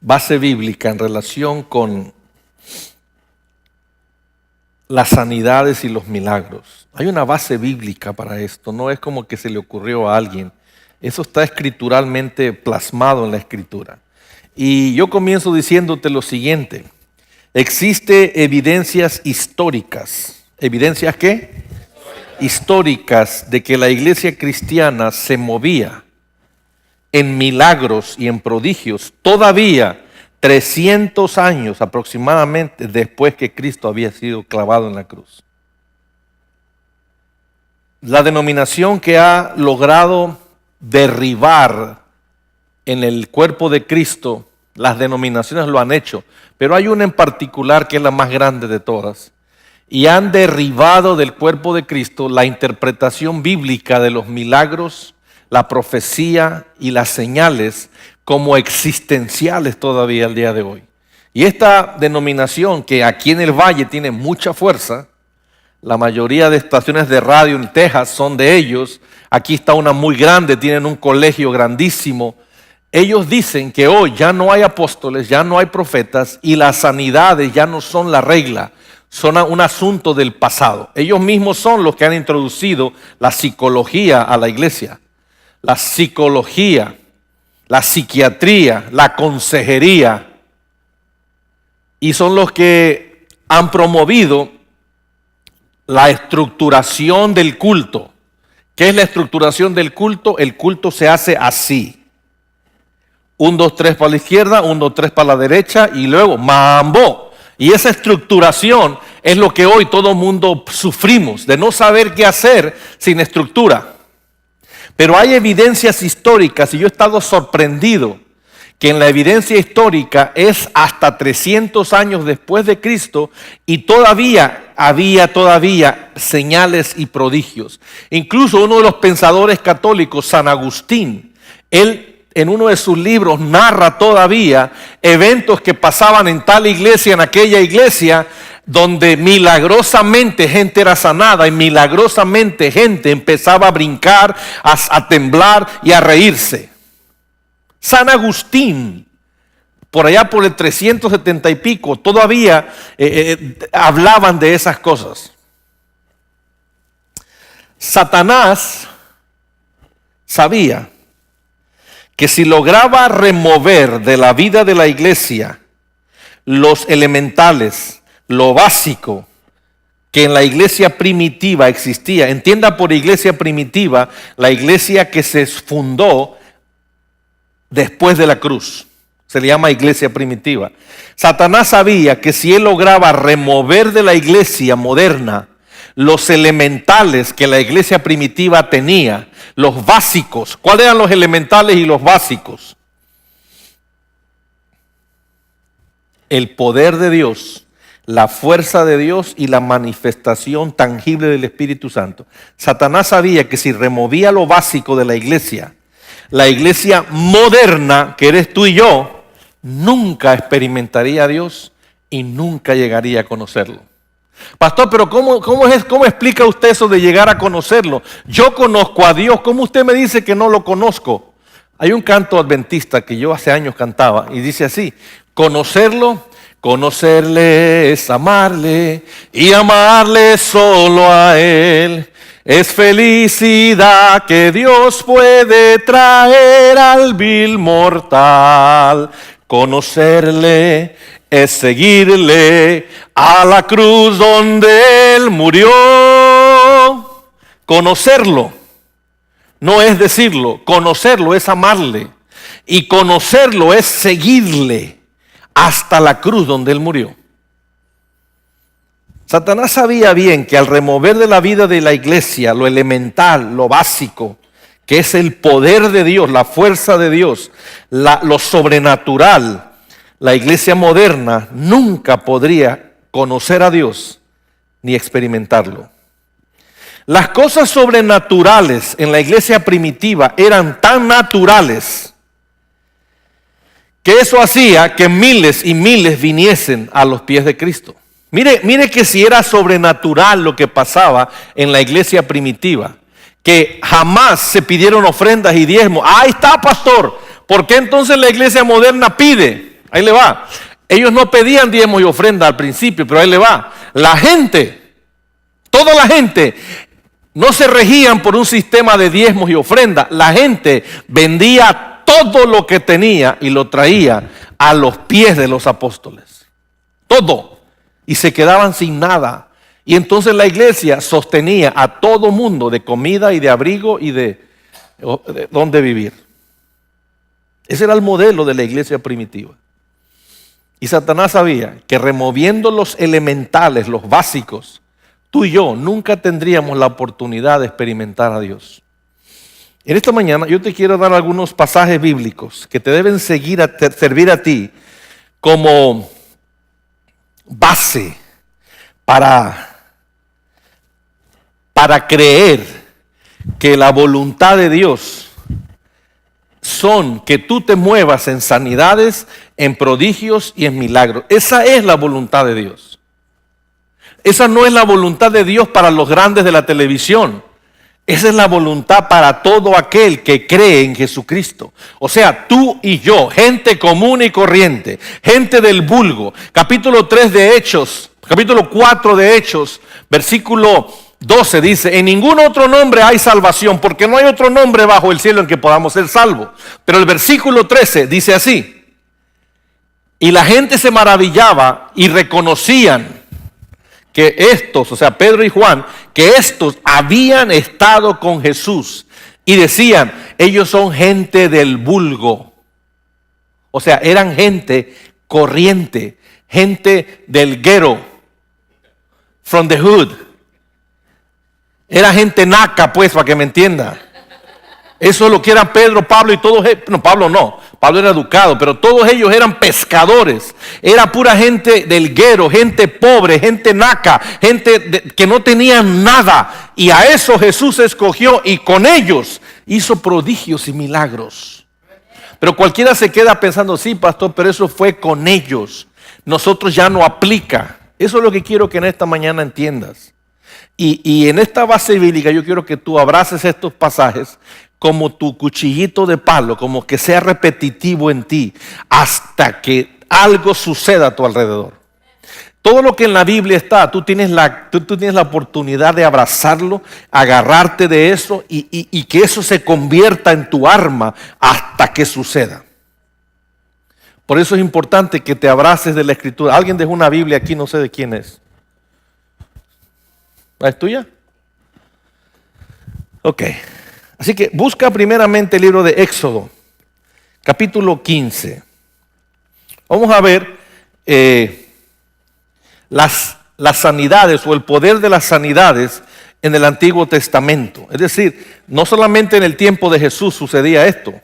base bíblica en relación con las sanidades y los milagros. Hay una base bíblica para esto, no es como que se le ocurrió a alguien. Eso está escrituralmente plasmado en la Escritura. Y yo comienzo diciéndote lo siguiente: existe evidencias históricas. ¿Evidencias qué? Históricas de que la iglesia cristiana se movía en milagros y en prodigios todavía 300 años aproximadamente después que Cristo había sido clavado en la cruz. La denominación que ha logrado derribar en el cuerpo de Cristo, las denominaciones lo han hecho, pero hay una en particular que es la más grande de todas, y han derribado del cuerpo de Cristo la interpretación bíblica de los milagros, la profecía y las señales como existenciales todavía al día de hoy. Y esta denominación, que aquí en el Valle tiene mucha fuerza, la mayoría de estaciones de radio en Texas son de ellos, aquí está una muy grande, tienen un colegio grandísimo. Ellos dicen que hoy ya no hay apóstoles, ya no hay profetas y las sanidades ya no son la regla, son un asunto del pasado. Ellos mismos son los que han introducido la psicología a la iglesia. La psicología, la psiquiatría, la consejería, y son los que han promovido la estructuración del culto. ¿Qué es la estructuración del culto? El culto se hace así: 1, 2, 3 para la izquierda, 1, 2, 3 para la derecha y luego mambo. Y esa estructuración es lo que hoy todo mundo sufrimos, de no saber qué hacer sin estructura. Pero hay evidencias históricas, y yo he estado sorprendido que en la evidencia histórica es hasta 300 años después de Cristo y todavía había señales y prodigios. Incluso uno de los pensadores católicos, San Agustín, él en uno de sus libros narra todavía eventos que pasaban en tal iglesia, en aquella iglesia, donde milagrosamente gente era sanada y milagrosamente gente empezaba a brincar, a temblar y a reírse. San Agustín, por allá por el 370 y pico, todavía hablaban de esas cosas. Satanás sabía que si lograba remover de la vida de la iglesia los elementales, lo básico que en la iglesia primitiva existía. Entienda por iglesia primitiva la iglesia que se fundó después de la cruz. Se le llama iglesia primitiva. Satanás sabía que si él lograba remover de la iglesia moderna los elementales que la iglesia primitiva tenía, los básicos. ¿Cuáles eran los elementales y los básicos? El poder de Dios, la fuerza de Dios y la manifestación tangible del Espíritu Santo. Satanás sabía que si removía lo básico de la iglesia moderna, que eres tú y yo, nunca experimentaría a Dios y nunca llegaría a conocerlo. Pastor, pero ¿cómo explica usted eso de llegar a conocerlo? Yo conozco a Dios, ¿cómo usted me dice que no lo conozco? Hay un canto adventista que yo hace años cantaba y dice así: conocerle es amarle y amarle solo a Él. Es felicidad que Dios puede traer al vil mortal. Conocerle es seguirle a la cruz donde Él murió. Conocerlo no es decirlo, conocerlo es amarle. Y conocerlo es seguirle hasta la cruz donde Él murió. Satanás sabía bien que al remover de la vida de la iglesia lo elemental, lo básico, que es el poder de Dios, la fuerza de Dios, lo sobrenatural, la iglesia moderna nunca podría conocer a Dios ni experimentarlo. Las cosas sobrenaturales en la iglesia primitiva eran tan naturales que eso hacía que miles y miles viniesen a los pies de Cristo. Mire que si era sobrenatural lo que pasaba en la iglesia primitiva, que jamás se pidieron ofrendas y diezmos. Ahí está, pastor. ¿Por qué entonces la iglesia moderna pide? Ahí le va. Ellos no pedían diezmos y ofrendas al principio, pero ahí le va. La gente, toda la gente, no se regían por un sistema de diezmos y ofrendas. La gente vendía todo lo que tenía y lo traía a los pies de los apóstoles. Todo. Y se quedaban sin nada. Y entonces la iglesia sostenía a todo mundo de comida y de abrigo y de dónde vivir. Ese era el modelo de la iglesia primitiva. Y Satanás sabía que removiendo los elementales, los básicos, tú y yo nunca tendríamos la oportunidad de experimentar a Dios. En esta mañana yo te quiero dar algunos pasajes bíblicos que te deben servir a ti como base para creer que la voluntad de Dios son que tú te muevas en sanidades, en prodigios y en milagros. Esa es la voluntad de Dios. Esa no es la voluntad de Dios para los grandes de la televisión. Esa es la voluntad para todo aquel que cree en Jesucristo. O sea, tú y yo, gente común y corriente, gente del vulgo. Capítulo 3 de Hechos, capítulo 4 de Hechos, versículo 12 dice: en ningún otro nombre hay salvación, porque no hay otro nombre bajo el cielo en que podamos ser salvos. Pero el versículo 13 dice así: y la gente se maravillaba y reconocían que estos, o sea, Pedro y Juan, que estos habían estado con Jesús. Y decían, ellos son gente del vulgo. O sea, eran gente corriente, gente del ghetto, from the hood. Era gente naca, pues, para que me entienda. Eso es lo que eran Pedro, Pablo y todos ellos. No, Pablo no. Pablo era educado, pero todos ellos eran pescadores. Era pura gente del guero, gente pobre, gente naca, gente que no tenía nada. Y a eso Jesús escogió y con ellos hizo prodigios y milagros. Pero cualquiera se queda pensando, sí, pastor, pero eso fue con ellos. Nosotros ya no aplica. Eso es lo que quiero que en esta mañana entiendas. Y en esta base bíblica yo quiero que tú abraces estos pasajes como tu cuchillito de palo, como que sea repetitivo en ti hasta que algo suceda a tu alrededor. Todo lo que en la Biblia está, tú tienes la oportunidad de abrazarlo, agarrarte de eso y que eso se convierta en tu arma hasta que suceda. Por eso es importante que te abraces de la Escritura. Alguien dejó una Biblia aquí, no sé de quién es. ¿Es tuya? Ok. Así que busca primeramente el libro de Éxodo, capítulo 15. Vamos a ver las sanidades o el poder de las sanidades en el Antiguo Testamento. Es decir, no solamente en el tiempo de Jesús sucedía esto.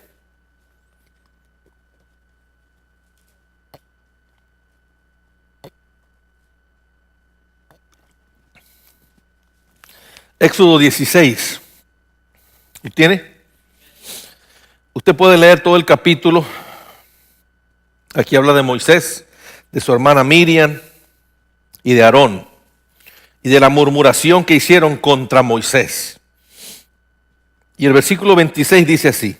Éxodo 16. ¿Lo tiene? Usted puede leer todo el capítulo. Aquí habla de Moisés, de su hermana Miriam y de Aarón, y de la murmuración que hicieron contra Moisés. Y el versículo 26 dice así,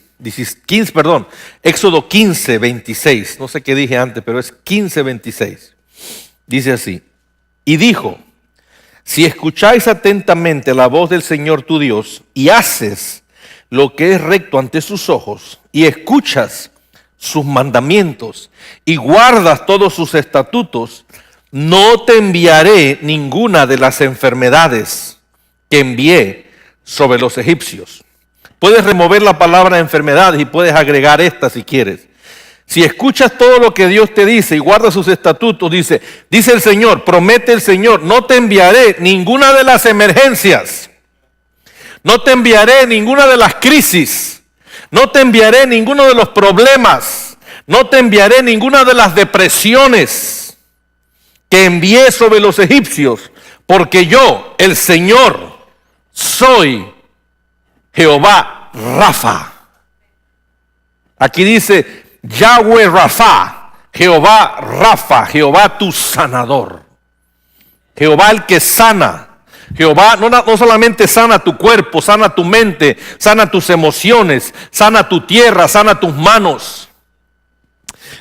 Éxodo 15, 26. No sé qué dije antes, pero es 15, 26. Dice así: y dijo: si escucháis atentamente la voz del Señor tu Dios y haces lo que es recto ante sus ojos y escuchas sus mandamientos y guardas todos sus estatutos, no te enviaré ninguna de las enfermedades que envié sobre los egipcios. Puedes remover la palabra enfermedades y puedes agregar esta si quieres. Si escuchas todo lo que Dios te dice y guardas sus estatutos, dice el Señor, promete el Señor, no te enviaré ninguna de las emergencias, no te enviaré ninguna de las crisis, no te enviaré ninguno de los problemas, no te enviaré ninguna de las depresiones que envié sobre los egipcios, porque yo, el Señor, soy Jehová Rafa. Aquí dice Yahweh Rafa, Jehová Rafa, Jehová tu sanador, Jehová el que sana. Jehová no solamente sana tu cuerpo, sana tu mente, sana tus emociones, sana tu tierra, sana tus manos.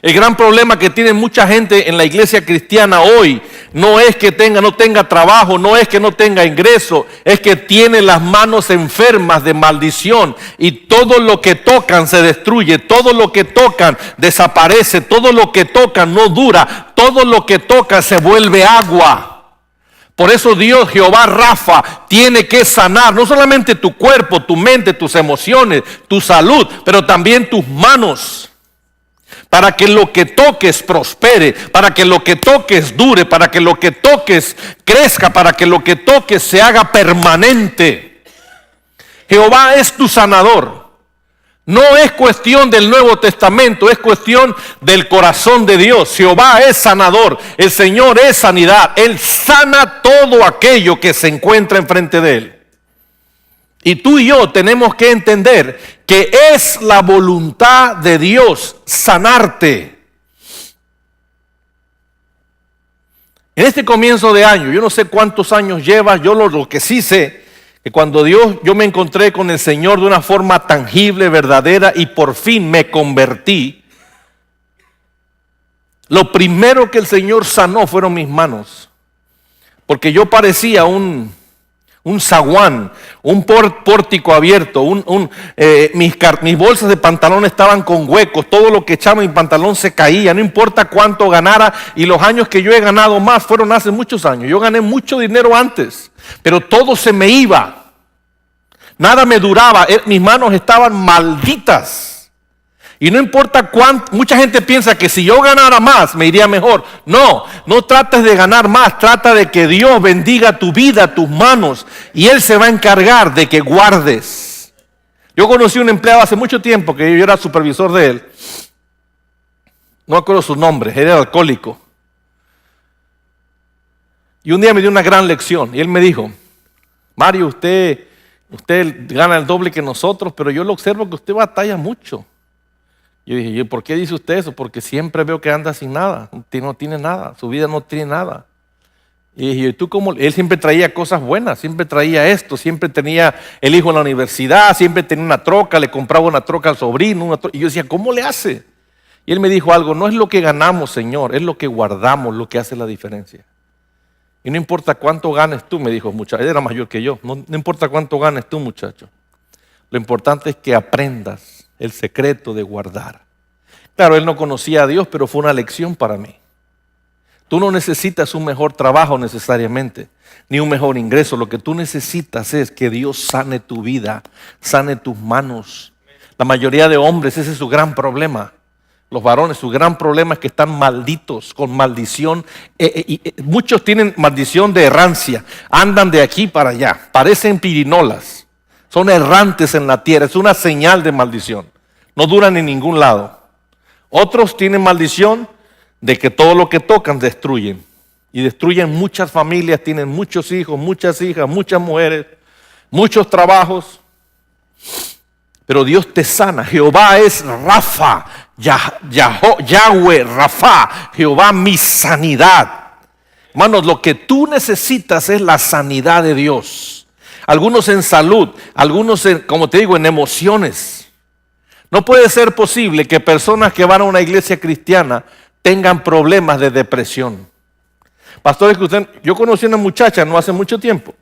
El gran problema que tiene mucha gente en la iglesia cristiana hoy no es que no tenga trabajo, no es que no tenga ingreso, es que tiene las manos enfermas de maldición y todo lo que tocan se destruye, todo lo que tocan desaparece, todo lo que tocan no dura, todo lo que toca se vuelve agua. Por eso Dios, Jehová Rafa, tiene que sanar no solamente tu cuerpo, tu mente, tus emociones, tu salud, pero también tus manos. Para que lo que toques prospere, para que lo que toques dure, para que lo que toques crezca, para que lo que toques se haga permanente. Jehová es tu sanador. No es cuestión del Nuevo Testamento, es cuestión del corazón de Dios. Jehová es sanador, el Señor es sanidad. Él sana todo aquello que se encuentra enfrente de Él. Y tú y yo tenemos que entender que es la voluntad de Dios sanarte. En este comienzo de año, yo no sé cuántos años llevas, yo lo que sí sé, que cuando yo me encontré con el Señor de una forma tangible, verdadera, y por fin me convertí, lo primero que el Señor sanó fueron mis manos. Porque yo parecía un zaguán, un pórtico abierto, mis bolsas de pantalón estaban con huecos, todo lo que echaba en mi pantalón se caía, no importa cuánto ganara, y los años que yo he ganado más fueron hace muchos años. Yo gané mucho dinero antes, pero todo se me iba, nada me duraba, mis manos estaban malditas. Y no importa cuánto, mucha gente piensa que si yo ganara más me iría mejor. No trates de ganar más, trata de que Dios bendiga tu vida, tus manos, y Él se va a encargar de que guardes. Yo conocí a un empleado hace mucho tiempo, que yo era supervisor de él. No me acuerdo su nombre, era alcohólico. Y un día me dio una gran lección, y él me dijo: Mario, usted gana el doble que nosotros, pero yo lo observo que usted batalla mucho. Yo dije: ¿y por qué dice usted eso? Porque siempre veo que anda sin nada, no tiene nada, su vida no tiene nada. Y dije: ¿y tú cómo? Él siempre traía cosas buenas, siempre traía esto, siempre tenía el hijo en la universidad, siempre tenía una troca, le compraba una troca al sobrino, y yo decía: ¿cómo le hace? Y él me dijo algo: no es lo que ganamos, Señor, es lo que guardamos lo que hace la diferencia. Y no importa cuánto ganes tú, me dijo, muchacho, él era mayor que yo, no importa cuánto ganes tú, muchacho. Lo importante es que aprendas el secreto de guardar. Claro, él no conocía a Dios, pero fue una lección para mí. Tú no necesitas un mejor trabajo necesariamente, ni un mejor ingreso. Lo que tú necesitas es que Dios sane tu vida, sane tus manos. La mayoría de hombres, ese es su gran problema. Los varones, su gran problema es que están malditos, con maldición. Muchos tienen maldición de errancia, andan de aquí para allá, parecen pirinolas. Son errantes en la tierra, es una señal de maldición. No duran en ningún lado. Otros tienen maldición de que todo lo que tocan destruyen. Y destruyen muchas familias, tienen muchos hijos, muchas hijas, muchas mujeres, muchos trabajos. Pero Dios te sana. Jehová es Rafa, Yahweh, Rafa, Jehová mi sanidad. Hermanos, lo que tú necesitas es la sanidad de Dios. Algunos en salud, algunos como te digo, en emociones. No puede ser posible que personas que van a una iglesia cristiana tengan problemas de depresión. Pastores, yo conocí a una muchacha no hace mucho tiempo,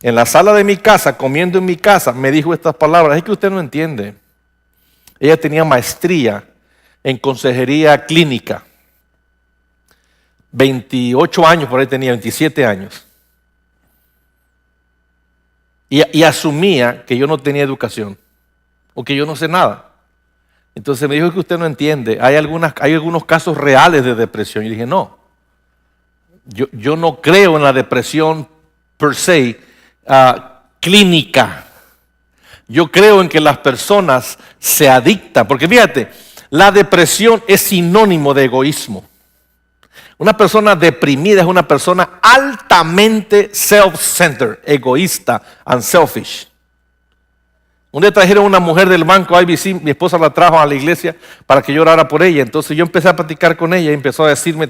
en la sala de mi casa, comiendo en mi casa, me dijo estas palabras: es que usted no entiende. Ella tenía maestría en consejería clínica. 28 años, por ahí tenía 27 años. Y asumía que yo no tenía educación o que yo no sé nada. Entonces me dijo: que usted no entiende, hay algunos casos reales de depresión. Y dije: no, yo no creo en la depresión per se clínica. Yo creo en que las personas se adictan, porque fíjate, la depresión es sinónimo de egoísmo. Una persona deprimida es una persona altamente self-centered, egoísta and selfish. Un día trajeron una mujer del banco IBC, mi esposa la trajo a la iglesia para que yo orara por ella. Entonces yo empecé a platicar con ella y empezó a decirme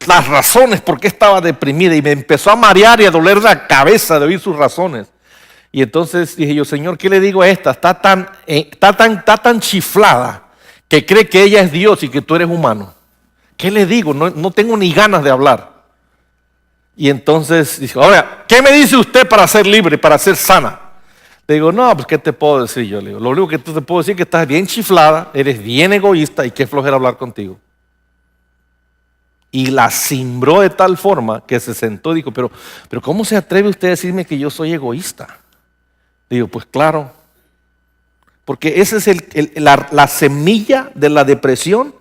las razones por qué estaba deprimida y me empezó a marear y a doler la cabeza de oír sus razones. Y entonces dije yo, Señor, ¿qué le digo a esta? Está tan chiflada que cree que ella es Dios y que tú eres humano. ¿Qué le digo? No tengo ni ganas de hablar. Y entonces dijo, ahora, ¿qué me dice usted para ser libre, para ser sana? Le digo, no, pues ¿qué te puedo decir yo? Le digo, lo único que te puedo decir es que estás bien chiflada, eres bien egoísta y qué flojera hablar contigo. Y la cimbró de tal forma que se sentó y dijo, pero ¿cómo se atreve usted a decirme que yo soy egoísta? Le digo, pues claro, porque esa es la semilla de la depresión,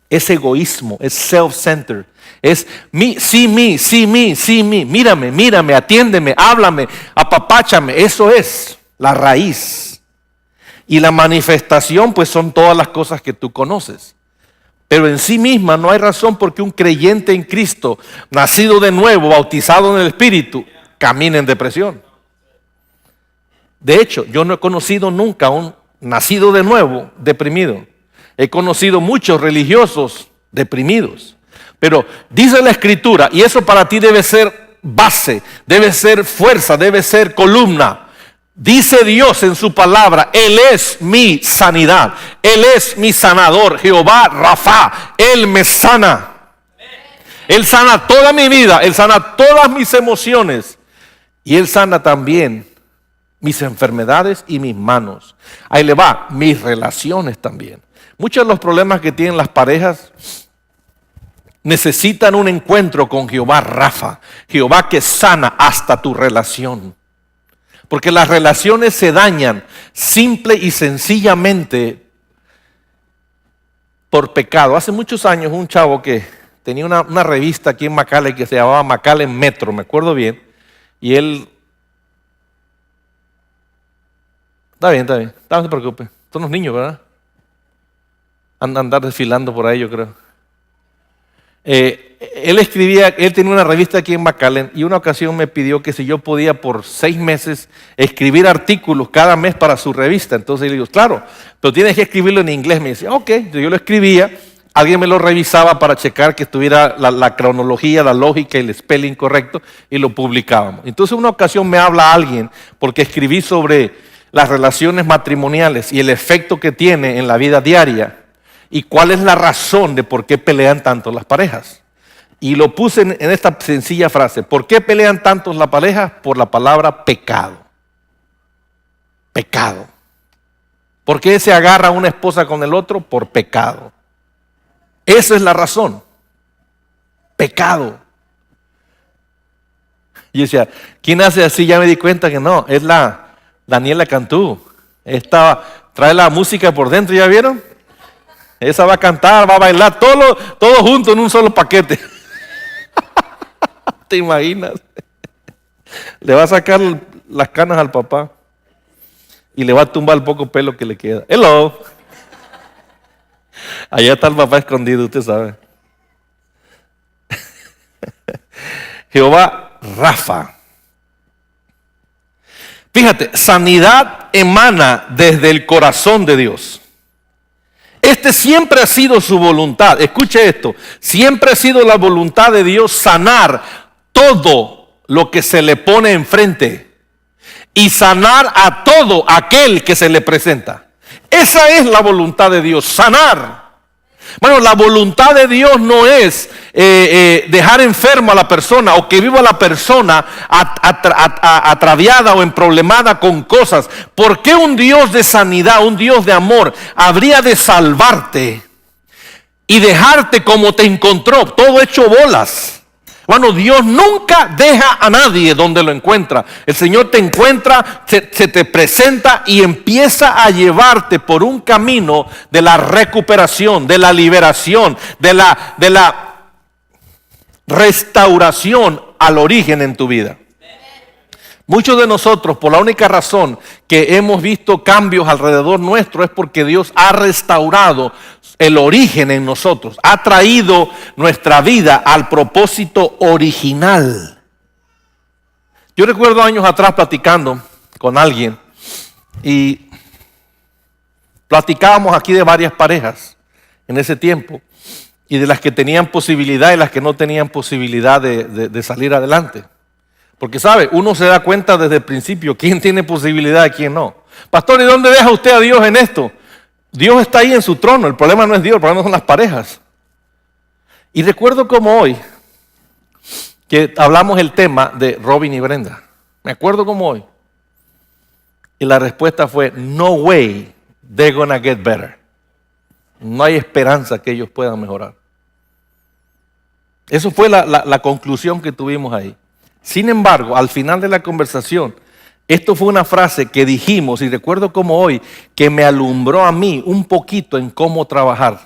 es egoísmo, es self-centered. Es sí, mírame, atiéndeme, háblame, apapáchame. Eso es la raíz. Y la manifestación, pues son todas las cosas que tú conoces. Pero en sí misma no hay razón por qué un creyente en Cristo, nacido de nuevo, bautizado en el Espíritu, camine en depresión. De hecho, yo no he conocido nunca a un nacido de nuevo deprimido. He conocido muchos religiosos deprimidos. Pero dice la Escritura, y eso para ti debe ser base, debe ser fuerza, debe ser columna. Dice Dios en su palabra, Él es mi sanidad, Él es mi sanador, Jehová Rafa, Él me sana. Él sana toda mi vida, Él sana todas mis emociones y Él sana también mis enfermedades y mis manos. Ahí le va, mis relaciones también. Muchos de los problemas que tienen las parejas necesitan un encuentro con Jehová Rafa, Jehová que sana hasta tu relación. Porque las relaciones se dañan simple y sencillamente por pecado. Hace muchos años un chavo que tenía una revista aquí en McAllen que se llamaba McAllen Metro, me acuerdo bien, y él... Está bien, no se preocupe, son los niños, ¿verdad? Andar desfilando por ahí, yo creo. Él tenía una revista aquí en McAllen y una ocasión me pidió que si yo podía por 6 meses escribir artículos cada mes para su revista. Entonces le digo, claro, pero tienes que escribirlo en inglés. Me dice, ok, yo lo escribía, alguien me lo revisaba para checar que estuviera la cronología, la lógica y el spelling correcto y lo publicábamos. Entonces una ocasión me habla alguien porque escribí sobre las relaciones matrimoniales y el efecto que tiene en la vida diaria. ¿Y cuál es la razón de por qué pelean tanto las parejas? Y lo puse en esta sencilla frase. ¿Por qué pelean tanto las parejas? Por la palabra pecado. Pecado. ¿Por qué se agarra una esposa con el otro? Por pecado. Esa es la razón. Pecado. Y yo decía, ¿quién hace así? Ya me di cuenta que no, es la Daniela Cantú. Trae la música por dentro, ¿ya vieron? Esa va a cantar, va a bailar, todo junto en un solo paquete. ¿Te imaginas? Le va a sacar las canas al papá y le va a tumbar el poco pelo que le queda. Hello. Allá está el papá escondido, usted sabe. Jehová Rafa. Fíjate, sanidad emana desde el corazón de Dios. Este siempre ha sido su voluntad. Escuche esto. Siempre ha sido la voluntad de Dios sanar todo lo que se le pone enfrente y sanar a todo aquel que se le presenta. Esa es la voluntad de Dios, sanar. Bueno, la voluntad de Dios no es dejar enfermo a la persona o que viva la persona atraviada o emproblemada con cosas. ¿Por qué un Dios de sanidad, un Dios de amor, habría de salvarte y dejarte como te encontró, todo hecho bolas? Bueno, Dios nunca deja a nadie donde lo encuentra. El Señor te encuentra, se te presenta y empieza a llevarte por un camino de la recuperación, de la liberación, de la restauración al origen en tu vida. Muchos de nosotros, por la única razón que hemos visto cambios alrededor nuestro, es porque Dios ha restaurado el origen en nosotros, ha traído nuestra vida al propósito original. Yo recuerdo años atrás platicando con alguien y platicábamos aquí de varias parejas en ese tiempo y de las que tenían posibilidad y las que no tenían posibilidad de salir adelante. Porque, ¿sabe? Uno se da cuenta desde el principio quién tiene posibilidad y quién no. Pastor, ¿y dónde deja usted a Dios en esto? Dios está ahí en su trono, el problema no es Dios, el problema son las parejas. Y recuerdo como hoy, que hablamos el tema de Robin y Brenda. Me acuerdo como hoy. Y la respuesta fue, no way they're gonna get better. No hay esperanza que ellos puedan mejorar. Eso fue la conclusión que tuvimos ahí. Sin embargo, al final de la conversación, esto fue una frase que dijimos, y recuerdo como hoy, que me alumbró a mí un poquito en cómo trabajar.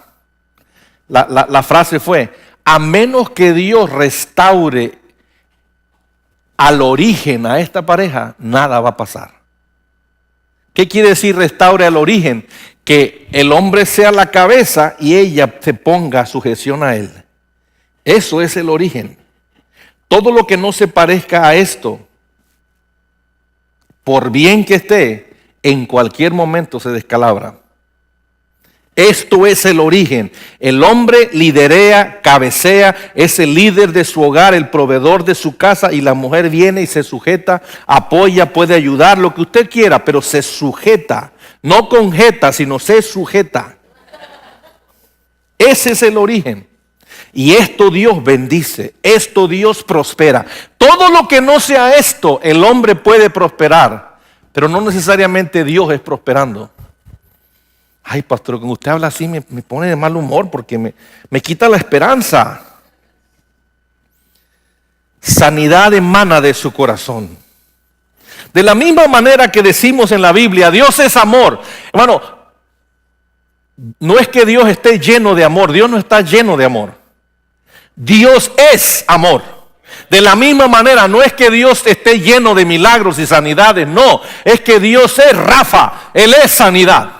La frase fue, a menos que Dios restaure al origen a esta pareja, nada va a pasar. ¿Qué quiere decir restaure al origen? Que el hombre sea la cabeza y ella se ponga sujeción a él. Eso es el origen. Todo lo que no se parezca a esto, por bien que esté, en cualquier momento se descalabra. Esto es el origen. El hombre liderea, cabecea, es el líder de su hogar, el proveedor de su casa, y la mujer viene y se sujeta, apoya, puede ayudar, lo que usted quiera, pero se sujeta. No con jeta, sino se sujeta. Ese es el origen. Y esto Dios bendice, esto Dios prospera. Todo lo que no sea esto, el hombre puede prosperar, pero no necesariamente Dios es prosperando. Ay, pastor, cuando usted habla así me pone de mal humor porque me quita la esperanza. Sanidad emana de su corazón. De la misma manera que decimos en la Biblia, Dios es amor. Hermano, no es que Dios esté lleno de amor, Dios no está lleno de amor. Dios es amor. De la misma manera, no es que Dios esté lleno de milagros y sanidades, no, es que Dios es Rafa, Él es sanidad.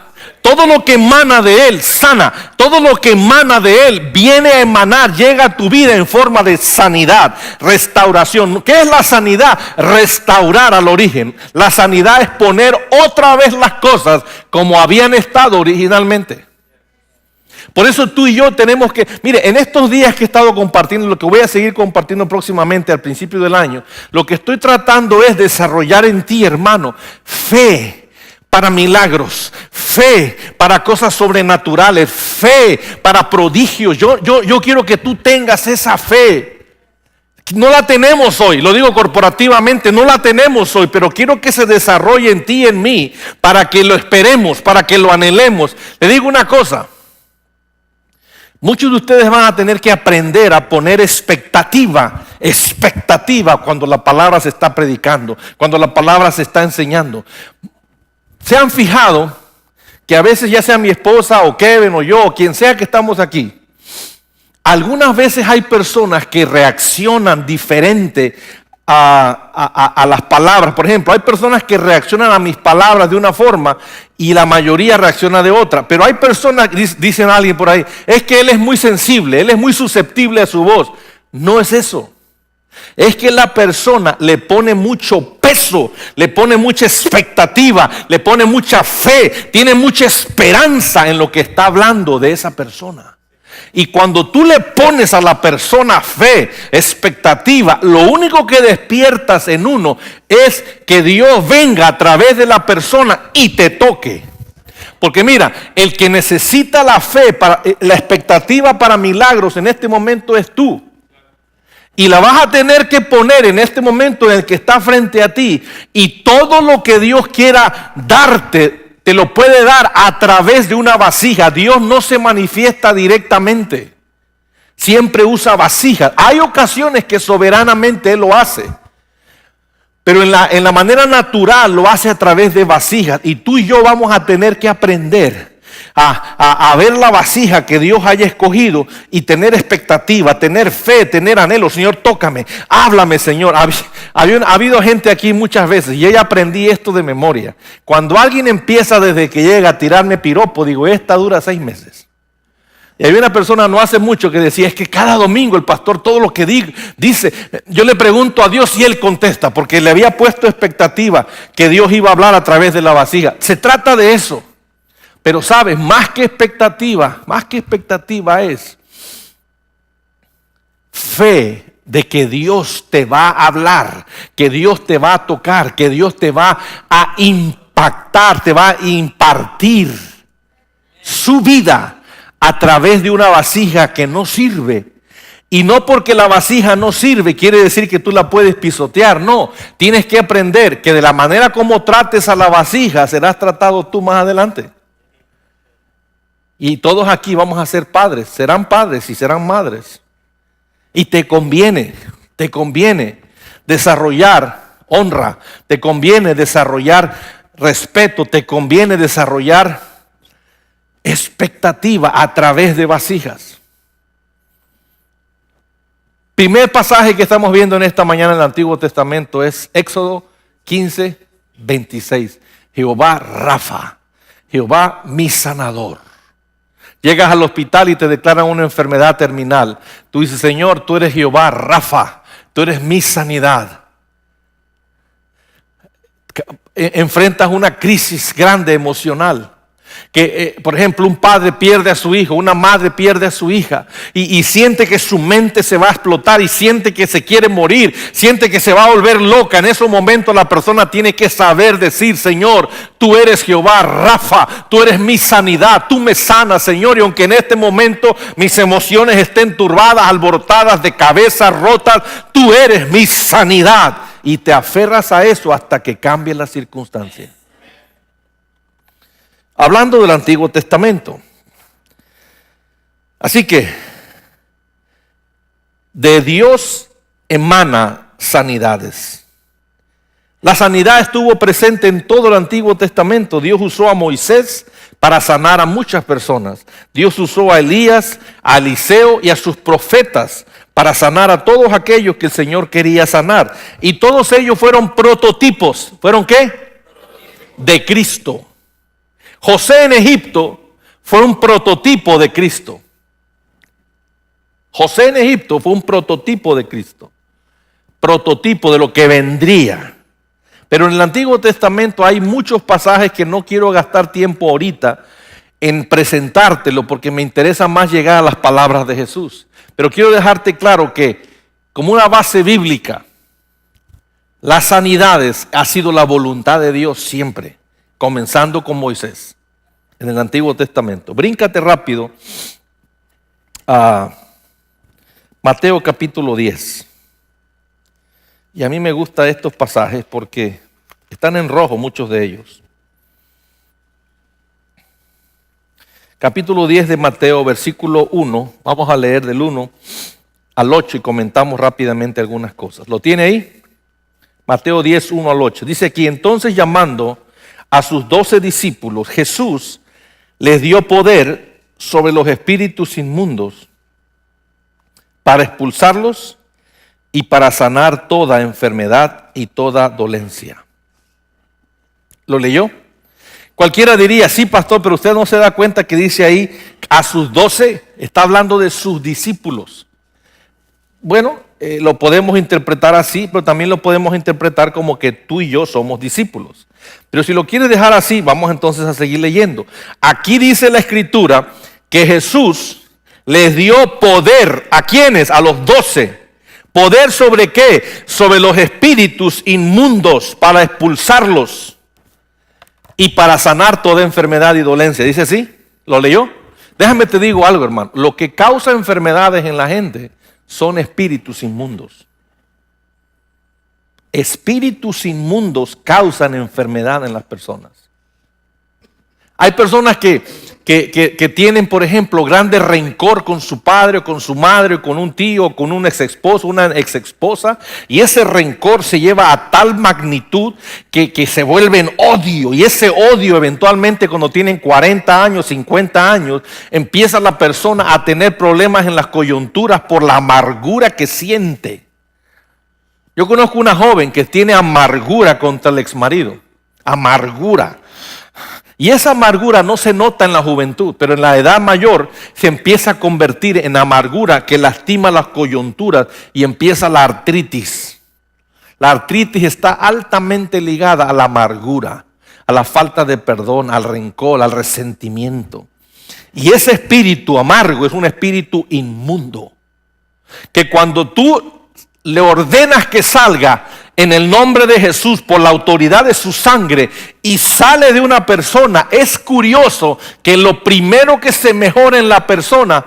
Todo lo que emana de Él sana, todo lo que emana de Él viene a emanar, llega a tu vida en forma de sanidad, restauración. ¿Qué es la sanidad? Restaurar al origen. La sanidad es poner otra vez las cosas como habían estado originalmente. Por eso tú y yo tenemos que, mire, en estos días que he estado compartiendo, lo que voy a seguir compartiendo próximamente al principio del año, lo que estoy tratando es desarrollar en ti, hermano, fe para milagros, fe para cosas sobrenaturales, fe para prodigios. Yo quiero que tú tengas esa fe. No la tenemos hoy, lo digo corporativamente, no la tenemos hoy, pero quiero que se desarrolle en ti y en mí para que lo esperemos, para que lo anhelemos. Le digo una cosa. Muchos de ustedes van a tener que aprender a poner expectativa cuando la palabra se está predicando, cuando la palabra se está enseñando. ¿Se han fijado que a veces, ya sea mi esposa o Kevin o yo o quien sea que estamos aquí, algunas veces hay personas que reaccionan diferente a las palabras? Por ejemplo, hay personas que reaccionan a mis palabras de una forma y la mayoría reacciona de otra. Pero hay personas, dicen alguien por ahí, es que él es muy sensible, él es muy susceptible a su voz. No es eso. Es que la persona le pone mucho peso, le pone mucha expectativa, le pone mucha fe, tiene mucha esperanza en lo que está hablando de esa persona. Y cuando tú le pones a la persona fe, expectativa, lo único que despiertas en uno es que Dios venga a través de la persona y te toque. Porque mira, el que necesita la fe, la expectativa para milagros en este momento es tú. Y la vas a tener que poner en este momento en el que está frente a ti. Y todo lo que Dios quiera darte, te lo puede dar a través de una vasija. Dios no se manifiesta directamente. Siempre usa vasijas. Hay ocasiones que soberanamente Él lo hace. Pero en la manera natural lo hace a través de vasijas. Y tú y yo vamos a tener que aprender a ver la vasija que Dios haya escogido y tener expectativa, tener fe, tener anhelo. Señor, tócame, háblame, Señor. Ha habido gente aquí muchas veces y yo ya aprendí esto de memoria. Cuando alguien empieza desde que llega a tirarme piropo, digo, esta dura 6 meses. Y había una persona no hace mucho que decía, es que cada domingo el pastor todo lo que dice, yo le pregunto a Dios y Él contesta, porque le había puesto expectativa que Dios iba a hablar a través de la vasija. Se trata de eso. Pero sabes, más que expectativa es fe de que Dios te va a hablar, que Dios te va a tocar, que Dios te va a impactar, te va a impartir su vida a través de una vasija que no sirve. Y no porque la vasija no sirve quiere decir que tú la puedes pisotear. No, tienes que aprender que de la manera como trates a la vasija serás tratado tú más adelante. Y todos aquí vamos a ser padres, serán padres y serán madres. Y te conviene desarrollar honra, te conviene desarrollar respeto, te conviene desarrollar expectativa a través de vasijas. Primer pasaje que estamos viendo en esta mañana en el Antiguo Testamento es Éxodo 15, 26. Jehová Rafa, Jehová mi sanador. Llegas al hospital y te declaran una enfermedad terminal. Tú dices, Señor, tú eres Jehová Rafa, tú eres mi sanidad. Enfrentas una crisis grande emocional. Que, por ejemplo, un padre pierde a su hijo, una madre pierde a su hija y siente que su mente se va a explotar y siente que se quiere morir, siente que se va a volver loca. En esos momentos la persona tiene que saber decir, Señor, tú eres Jehová Rafa, tú eres mi sanidad, tú me sanas, Señor. Y aunque en este momento mis emociones estén turbadas, alborotadas, de cabeza rotas, tú eres mi sanidad. Y te aferras a eso hasta que cambie la circunstancia. Hablando del Antiguo Testamento. Así que de Dios emana sanidades. La sanidad estuvo presente en todo el Antiguo Testamento. Dios usó a Moisés para sanar a muchas personas. Dios usó a Elías, a Eliseo y a sus profetas para sanar a todos aquellos que el Señor quería sanar. Y todos ellos fueron prototipos. ¿Fueron qué? De Cristo. José en Egipto fue un prototipo de Cristo. José en Egipto fue un prototipo de Cristo. Prototipo de lo que vendría. Pero en el Antiguo Testamento hay muchos pasajes que no quiero gastar tiempo ahorita en presentártelo porque me interesa más llegar a las palabras de Jesús. Pero quiero dejarte claro que como una base bíblica, las sanidades ha sido la voluntad de Dios siempre. Comenzando con Moisés, en el Antiguo Testamento. Bríncate rápido a Mateo capítulo 10. Y a mí me gustan estos pasajes porque están en rojo muchos de ellos. Capítulo 10 de Mateo, versículo 1. Vamos a leer del 1 al 8 y comentamos rápidamente algunas cosas. ¿Lo tiene ahí? Mateo 10, 1 al 8. Dice aquí, entonces llamando a sus 12 discípulos, Jesús les dio poder sobre los espíritus inmundos para expulsarlos y para sanar toda enfermedad y toda dolencia. ¿Lo leyó? Cualquiera diría, sí, pastor, pero usted no se da cuenta que dice ahí a sus 12, está hablando de sus discípulos. Bueno, lo podemos interpretar así, pero también lo podemos interpretar como que tú y yo somos discípulos. Pero si lo quieres dejar así, vamos entonces a seguir leyendo. Aquí dice la Escritura que Jesús les dio poder. ¿A quiénes? A los 12. ¿Poder sobre qué? Sobre los espíritus inmundos para expulsarlos y para sanar toda enfermedad y dolencia. ¿Dice así? ¿Lo leyó? Déjame te digo algo, hermano. Lo que causa enfermedades en la gente son espíritus inmundos. Espíritus inmundos causan enfermedad en las personas. Hay personas que tienen, por ejemplo, grande rencor con su padre o con su madre o con un tío o con un ex esposo, una ex esposa, y ese rencor se lleva a tal magnitud que se vuelve en odio, y ese odio eventualmente cuando tienen 40 años, 50 años, empieza la persona a tener problemas en las coyunturas por la amargura que siente. Yo conozco una joven que tiene amargura contra el exmarido, amargura. Y esa amargura no se nota en la juventud, pero en la edad mayor se empieza a convertir en amargura que lastima las coyunturas y empieza la artritis. La artritis está altamente ligada a la amargura, a la falta de perdón, al rencor, al resentimiento. Y ese espíritu amargo es un espíritu inmundo. que cuando tú le ordenas que salga en el nombre de Jesús por la autoridad de su sangre y sale de una persona, es curioso que lo primero que se mejora en la persona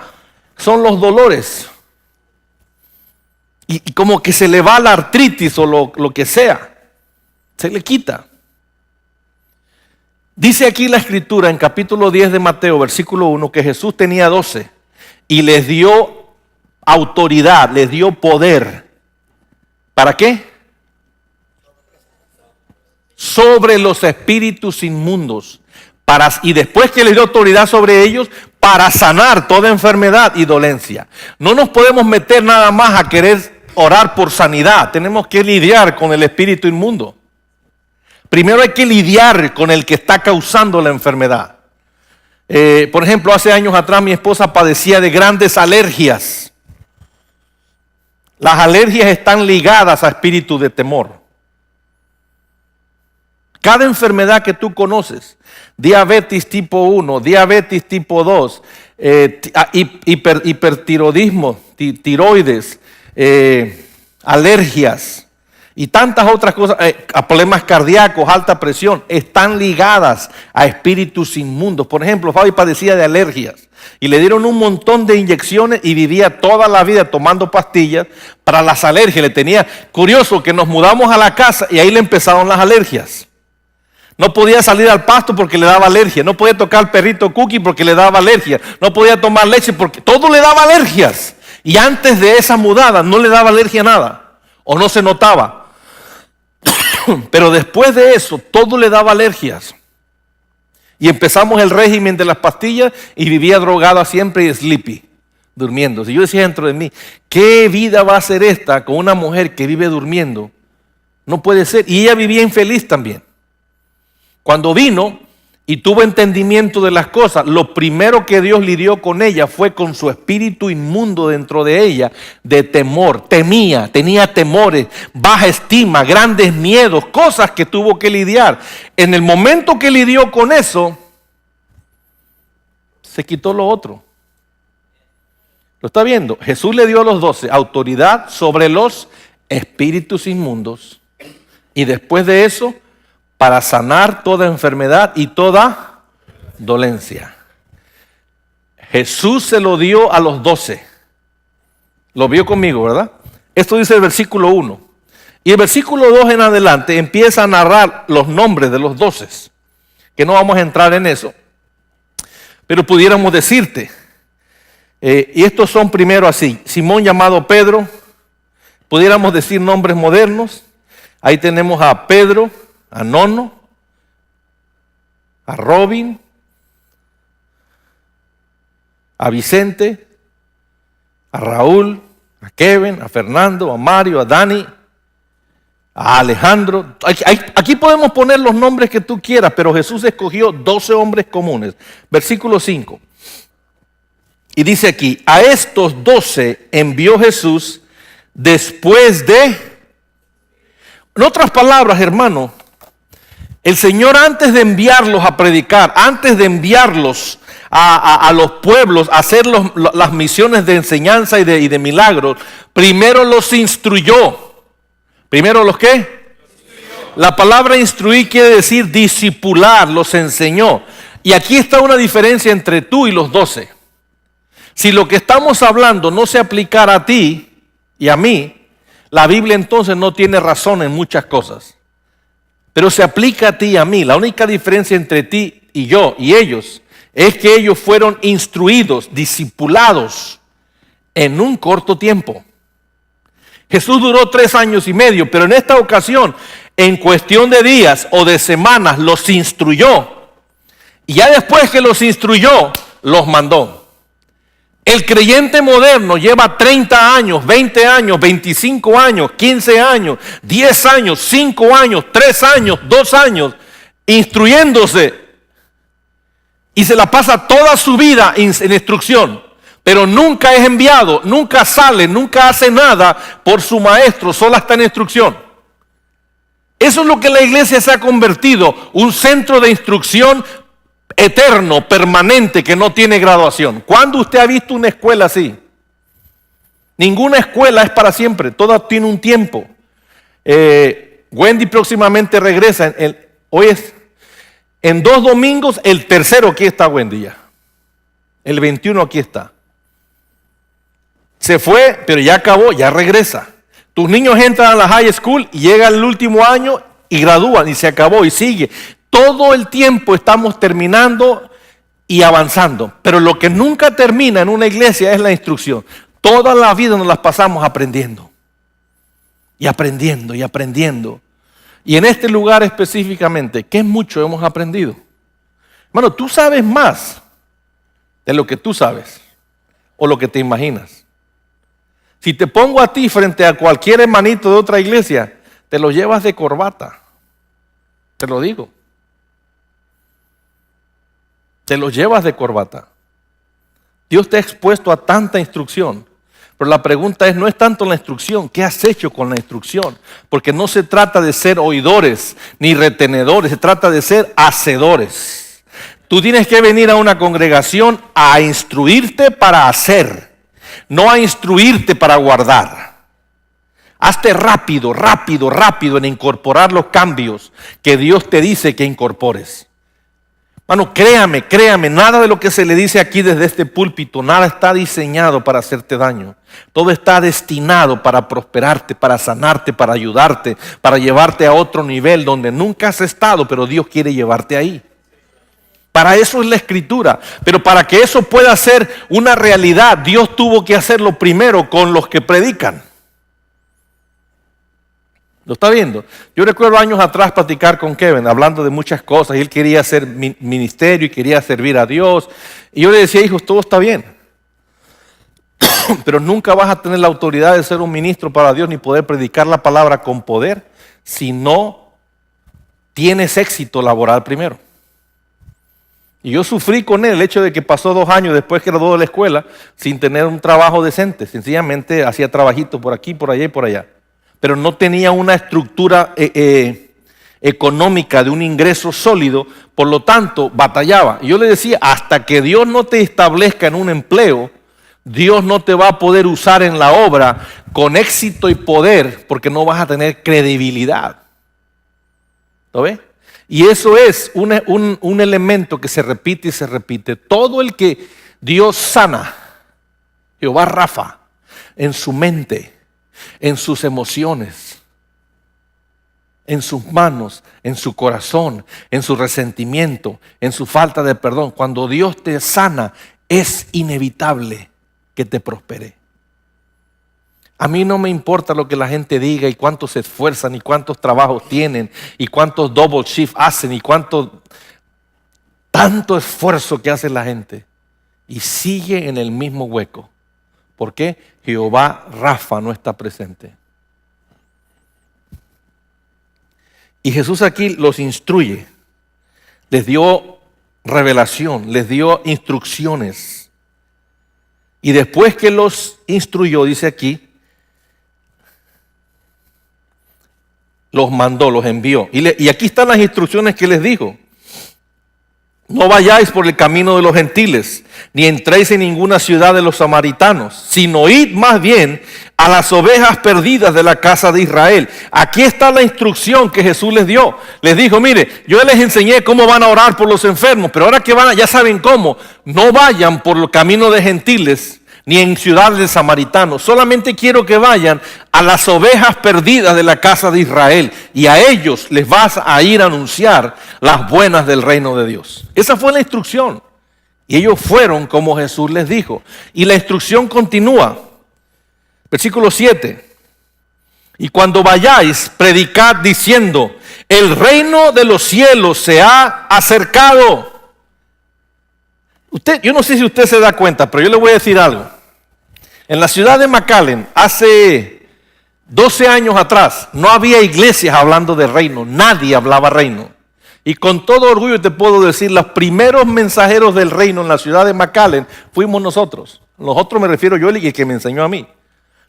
son los dolores. Y como que se le va la artritis o lo que sea, se le quita. Dice aquí la escritura en capítulo 10 de Mateo, versículo 1, que Jesús tenía 12 y les dio autoridad, les dio poder. ¿Para qué? Sobre los espíritus inmundos. Y después que les dio autoridad sobre ellos, para sanar toda enfermedad y dolencia. No nos podemos meter nada más a querer orar por sanidad. Tenemos que lidiar con el espíritu inmundo. Primero hay que lidiar con el que está causando la enfermedad. Por ejemplo, hace años atrás mi esposa padecía de grandes alergias. Las alergias están ligadas a espíritus de temor. Cada enfermedad que tú conoces, diabetes tipo 1, diabetes tipo 2, hipertiroidismo, tiroides, alergias y tantas otras cosas, a problemas cardíacos, alta presión, están ligadas a espíritus inmundos. Por ejemplo, Fabi padecía de alergias y le dieron un montón de inyecciones y vivía toda la vida tomando pastillas para las alergias. Curioso que nos mudamos a la casa y ahí le empezaron las alergias. No podía salir al pasto porque le daba alergia. No podía tocar al perrito Cookie porque le daba alergia. No podía tomar leche porque todo le daba alergias. Y antes de esa mudada no le daba alergia a nada. O no se notaba. Pero después de eso todo le daba alergias. Y empezamos el régimen de las pastillas y vivía drogada siempre y sleepy, durmiendo. Y yo decía dentro de mí, ¿qué vida va a ser esta con una mujer que vive durmiendo? No puede ser. Y ella vivía infeliz también. Cuando vino y tuvo entendimiento de las cosas, lo primero que Dios lidió con ella fue con su espíritu inmundo dentro de ella, de temor. Temía, tenía temores, baja estima, grandes miedos, cosas que tuvo que lidiar. En el momento que lidió con eso, se quitó lo otro. ¿Lo está viendo? Jesús le dio a los 12 autoridad sobre los espíritus inmundos. Y después de eso, para sanar toda enfermedad y toda dolencia. Jesús se lo dio a los 12. Lo vio conmigo, ¿verdad? Esto dice el versículo 1. Y el versículo 2 en adelante empieza a narrar los nombres de los 12. Que no vamos a entrar en eso. Pero pudiéramos decirte. Y estos son primero así. Simón llamado Pedro. Pudiéramos decir nombres modernos. Ahí tenemos a Pedro, a Nono, a Robin, a Vicente, a Raúl, a Kevin, a Fernando, a Mario, a Dani, a Alejandro. Aquí podemos poner los nombres que tú quieras, pero Jesús escogió 12 hombres comunes. Versículo 5. Y dice aquí, a estos 12 envió Jesús después de... En otras palabras, hermano, el Señor antes de enviarlos a predicar, antes de enviarlos a los pueblos a hacer las misiones de enseñanza y de milagros, primero los instruyó. ¿Primero los qué? La palabra instruir quiere decir discipular, los enseñó. Y aquí está una diferencia entre tú y los 12. Si lo que estamos hablando no se aplicara a ti y a mí, la Biblia entonces no tiene razón en muchas cosas. Pero se aplica a ti y a mí. La única diferencia entre ti y yo y ellos es que ellos fueron instruidos, discipulados en un corto tiempo. Jesús duró 3 años y medio, pero en esta ocasión, en cuestión de días o de semanas, los instruyó. Y ya después que los instruyó, los mandó. El creyente moderno lleva 30 años, 20 años, 25 años, 15 años, 10 años, 5 años, 3 años, 2 años, instruyéndose. Y se la pasa toda su vida en instrucción. Pero nunca es enviado, nunca sale, nunca hace nada por su maestro, solo está en instrucción. Eso es lo que la iglesia se ha convertido, un centro de instrucción eterno, permanente, que no tiene graduación. ¿Cuándo usted ha visto una escuela así? Ninguna escuela es para siempre, toda tiene un tiempo. Wendy próximamente regresa. Hoy es en 2 domingos, el tercero aquí está Wendy ya. El 21 aquí está. Se fue, pero ya acabó, ya regresa. Tus niños entran a la high school y llega el último año y gradúan y se acabó y sigue. Todo el tiempo estamos terminando y avanzando. Pero lo que nunca termina en una iglesia es la instrucción. Toda la vida nos las pasamos aprendiendo. Y aprendiendo y aprendiendo. Y en este lugar específicamente, ¿qué mucho hemos aprendido? Hermano, tú sabes más de lo que tú sabes o lo que te imaginas. Si te pongo a ti frente a cualquier hermanito de otra iglesia, te lo llevas de corbata. Te lo digo. Te lo llevas de corbata. Dios te ha expuesto a tanta instrucción. Pero la pregunta no es tanto la instrucción, ¿qué has hecho con la instrucción? Porque no se trata de ser oidores ni retenedores, se trata de ser hacedores. Tú tienes que venir a una congregación a instruirte para hacer, no a instruirte para guardar. Hazte rápido, rápido, rápido en incorporar los cambios que Dios te dice que incorpores. Hermano, créame, nada de lo que se le dice aquí desde este púlpito, nada está diseñado para hacerte daño. Todo está destinado para prosperarte, para sanarte, para ayudarte, para llevarte a otro nivel donde nunca has estado, pero Dios quiere llevarte ahí. Para eso es la Escritura. Pero para que eso pueda ser una realidad, Dios tuvo que hacerlo primero con los que predican. ¿Lo está viendo? Yo recuerdo años atrás platicar con Kevin, hablando de muchas cosas, y él quería hacer ministerio y quería servir a Dios. Y yo le decía, hijos, todo está bien, pero nunca vas a tener la autoridad de ser un ministro para Dios ni poder predicar la palabra con poder si no tienes éxito laboral primero. Y yo sufrí con él el hecho de que pasó 2 años después que graduó de la escuela sin tener un trabajo decente. Sencillamente hacía trabajitos por aquí, por allá y por allá. Pero no tenía una estructura económica de un ingreso sólido, por lo tanto batallaba. Y yo le decía, hasta que Dios no te establezca en un empleo, Dios no te va a poder usar en la obra con éxito y poder, porque no vas a tener credibilidad. ¿Lo ves? Y eso es un elemento que se repite y se repite. Todo el que Dios sana, Jehová Rafa, en su mente, en sus emociones, en sus manos, en su corazón, en su resentimiento, en su falta de perdón. Cuando Dios te sana, es inevitable que te prospere. A mí no me importa lo que la gente diga y cuántos se esfuerzan y cuántos trabajos tienen y cuántos double shift hacen y tanto esfuerzo que hace la gente y sigue en el mismo hueco. ¿Por qué? Jehová Rafa no está presente. Y Jesús aquí los instruye, les dio revelación, les dio instrucciones. Y después que los instruyó, dice aquí, los mandó, los envió. Y aquí están las instrucciones que les dijo. No vayáis por el camino de los gentiles, ni entréis en ninguna ciudad de los samaritanos, sino id más bien a las ovejas perdidas de la casa de Israel. Aquí está la instrucción que Jesús les dio. Les dijo, mire, yo les enseñé cómo van a orar por los enfermos, pero ahora que ya saben cómo. No vayan por el camino de gentiles, ni en ciudades de samaritanos. Solamente quiero que vayan a las ovejas perdidas de la casa de Israel. Y a ellos les vas a ir a anunciar las buenas del reino de Dios. Esa fue la instrucción. Y ellos fueron como Jesús les dijo. Y la instrucción continúa. Versículo 7. Y cuando vayáis, predicad diciendo, el reino de los cielos se ha acercado. Yo no sé si usted se da cuenta, pero yo le voy a decir algo. En la ciudad de McAllen, hace 12 años atrás, no había iglesias hablando de reino. Nadie hablaba reino. Y con todo orgullo te puedo decir, los primeros mensajeros del reino en la ciudad de McAllen fuimos nosotros. Nosotros me refiero yo y el que me enseñó a mí.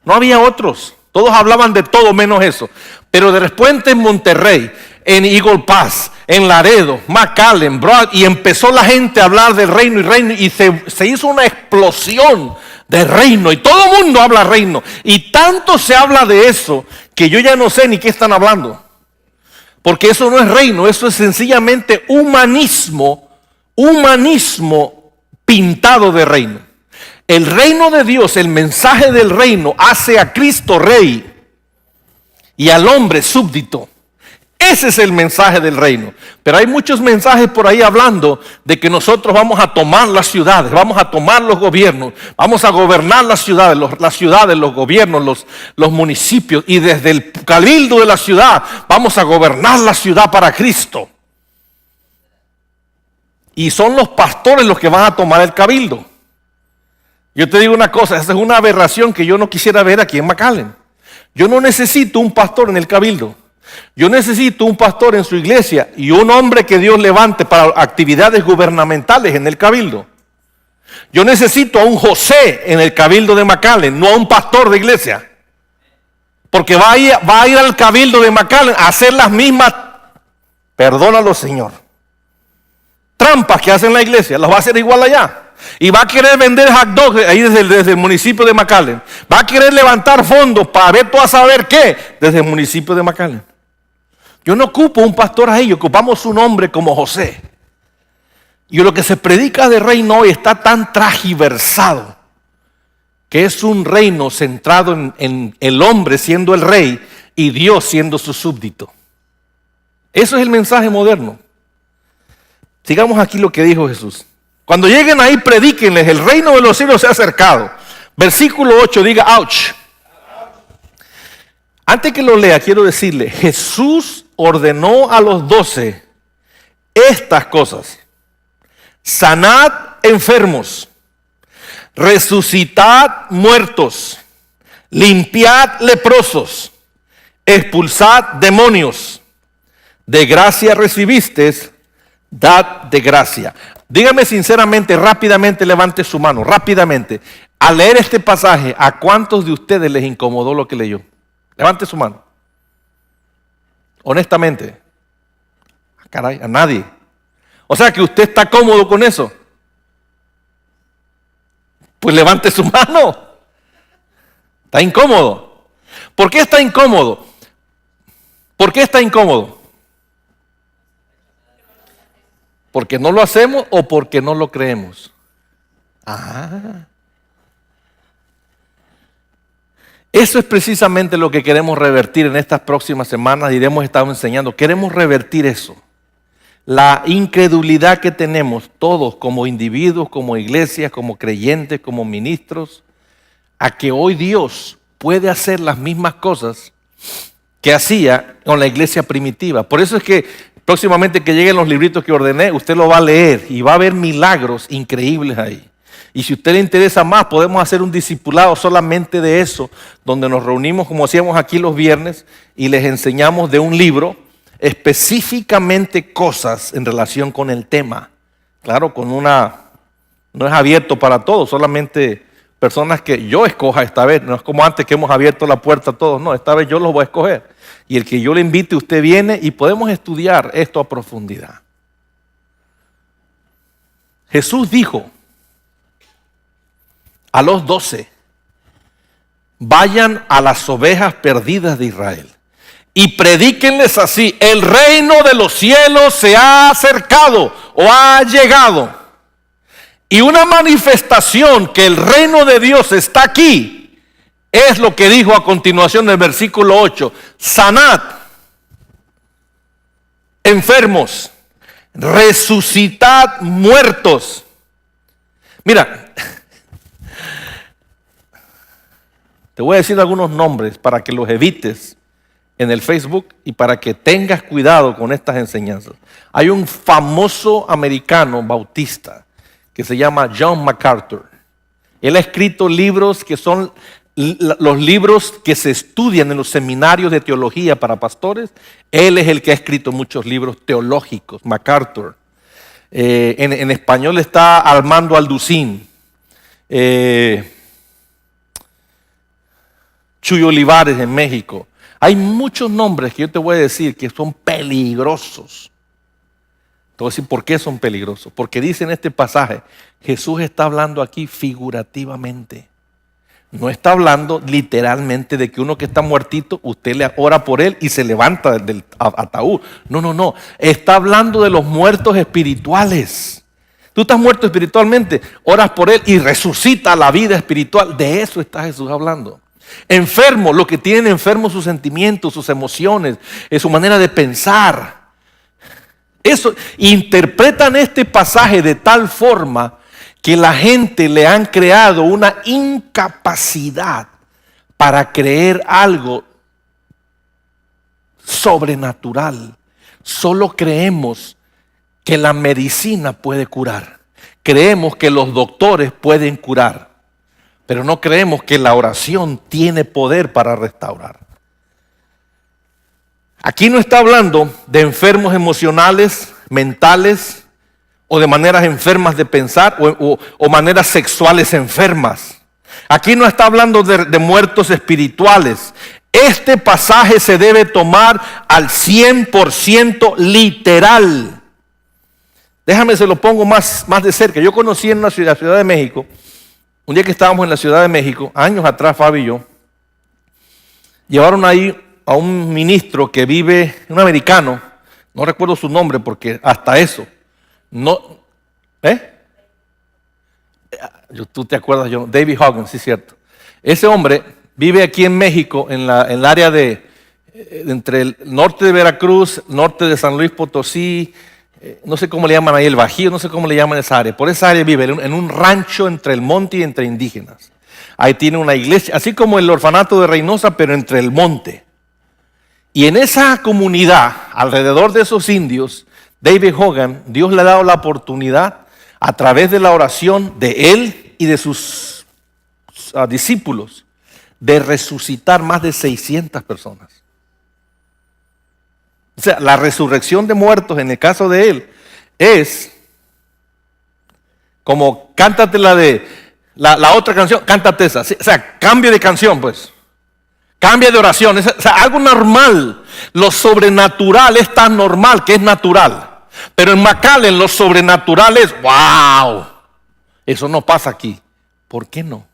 No había otros. Todos hablaban de todo menos eso. Pero de repente en Monterrey, en Eagle Pass, en Laredo, McAllen, Broad, y empezó la gente a hablar del reino y se hizo una explosión de reino, y todo el mundo habla reino, y tanto se habla de eso que yo ya no sé ni qué están hablando, porque eso no es reino, eso es sencillamente humanismo pintado de reino. El reino de Dios, el mensaje del reino, hace a Cristo rey y al hombre súbdito. Ese es el mensaje del reino. Pero hay muchos mensajes por ahí hablando de que nosotros vamos a tomar las ciudades, vamos a tomar los gobiernos, vamos a gobernar las ciudades, los gobiernos, los municipios, y desde el cabildo de la ciudad vamos a gobernar la ciudad para Cristo. Y son los pastores los que van a tomar el cabildo. Yo te digo una cosa, esa es una aberración que yo no quisiera ver aquí en McAllen. Yo no necesito un pastor en el cabildo. Yo necesito un pastor en su iglesia y un hombre que Dios levante para actividades gubernamentales en el cabildo. Yo necesito a un José en el cabildo de McAllen, no a un pastor de iglesia. Porque va a ir al cabildo de McAllen a hacer las mismas, perdónalo Señor, trampas que hacen la iglesia, las va a hacer igual allá. Y va a querer vender hot dogs ahí desde el municipio de McAllen. Va a querer levantar fondos para ver tú a saber qué desde el municipio de McAllen. Yo no ocupo un pastor ahí, ocupamos un hombre como José. Y lo que se predica de reino hoy está tan tragiversado, que es un reino centrado en el hombre siendo el rey y Dios siendo su súbdito. Eso es el mensaje moderno. Sigamos aquí lo que dijo Jesús. Cuando lleguen ahí, predíquenles, el reino de los cielos se ha acercado. Versículo 8, diga, ouch. Antes que lo lea, quiero decirle, Jesús ordenó a los 12 estas cosas: sanad enfermos, resucitad muertos, limpiad leprosos, expulsad demonios. De gracia recibisteis, dad de gracia. Dígame sinceramente, rápidamente, levante su mano, rápidamente. Al leer este pasaje, ¿a cuántos de ustedes les incomodó lo que leyó? Levante su mano. Honestamente. Caray, a nadie. O sea que usted está cómodo con eso. Pues levante su mano. Está incómodo. ¿Por qué está incómodo? ¿Por qué está incómodo? ¿Porque no lo hacemos o porque no lo creemos? Eso es precisamente lo que queremos revertir en estas próximas semanas y hemos estado enseñando. Queremos revertir eso. La incredulidad que tenemos todos como individuos, como iglesias, como creyentes, como ministros, a que hoy Dios puede hacer las mismas cosas que hacía con la iglesia primitiva. Por eso es que próximamente que lleguen los libritos que ordené, usted lo va a leer y va a ver milagros increíbles ahí. Y si a usted le interesa más, podemos hacer un discipulado solamente de eso, donde nos reunimos como hacíamos aquí los viernes y les enseñamos de un libro específicamente cosas en relación con el tema. Claro, no es abierto para todos, solamente personas que yo escoja esta vez. No es como antes que hemos abierto la puerta a todos, no, esta vez yo los voy a escoger. Y el que yo le invite, usted viene y podemos estudiar esto a profundidad. Jesús dijo a los 12, vayan a las ovejas perdidas de Israel y predíquenles así: el reino de los cielos se ha acercado o ha llegado. Y una manifestación que el reino de Dios está aquí es lo que dijo a continuación del versículo 8: sanad enfermos, resucitad muertos. Mira, te voy a decir algunos nombres para que los evites en el Facebook y para que tengas cuidado con estas enseñanzas. Hay un famoso americano bautista que se llama John MacArthur. Él ha escrito libros que son los libros que se estudian en los seminarios de teología para pastores. Él es el que ha escrito muchos libros teológicos, MacArthur. En español está Armando Alducín, Chuy Olivares en México. Hay muchos nombres que yo te voy a decir que son peligrosos. Te voy a decir por qué son peligrosos. Porque dice en este pasaje, Jesús está hablando aquí figurativamente. No está hablando literalmente de que uno que está muertito, usted le ora por él y se levanta del ataúd. No, no, no. Está hablando de los muertos espirituales. Tú estás muerto espiritualmente, oras por él y resucita la vida espiritual. De eso está Jesús hablando. Enfermo, lo que tienen enfermos sus sentimientos, sus emociones, su manera de pensar. Eso, interpretan este pasaje de tal forma que la gente le han creado una incapacidad para creer algo sobrenatural. Solo creemos que la medicina puede curar. Creemos que los doctores pueden curar. Pero no creemos que la oración tiene poder para restaurar. Aquí no está hablando de enfermos emocionales, mentales, o de maneras enfermas de pensar, o maneras sexuales enfermas. Aquí no está hablando de muertos espirituales. Este pasaje se debe tomar al 100% literal. Déjame, se lo pongo más de cerca. Yo conocí en la Ciudad de México, un día que estábamos en la Ciudad de México, años atrás, Fabi y yo, llevaron ahí a un ministro que vive, un americano, no recuerdo su nombre porque hasta eso, no, tú te acuerdas, yo, David Hogan, sí es cierto. Ese hombre vive aquí en México, en el área entre el norte de Veracruz, norte de San Luis Potosí, no sé cómo le llaman ahí, el Bajío, no sé cómo le llaman esa área. Por esa área vive en un rancho entre el monte y entre indígenas. Ahí tiene una iglesia, así como el orfanato de Reynosa, pero entre el monte. Y en esa comunidad, alrededor de esos indios, David Hogan, Dios le ha dado la oportunidad a través de la oración de él y de sus discípulos de resucitar más de 600 personas. O sea, la resurrección de muertos en el caso de él es como cántate la otra canción, cántate esa. O sea, cambio de canción pues. Cambia de oración, o sea, algo normal. Lo sobrenatural es tan normal que es natural. Pero en McAllen lo sobrenatural es wow. Eso no pasa aquí. ¿Por qué no?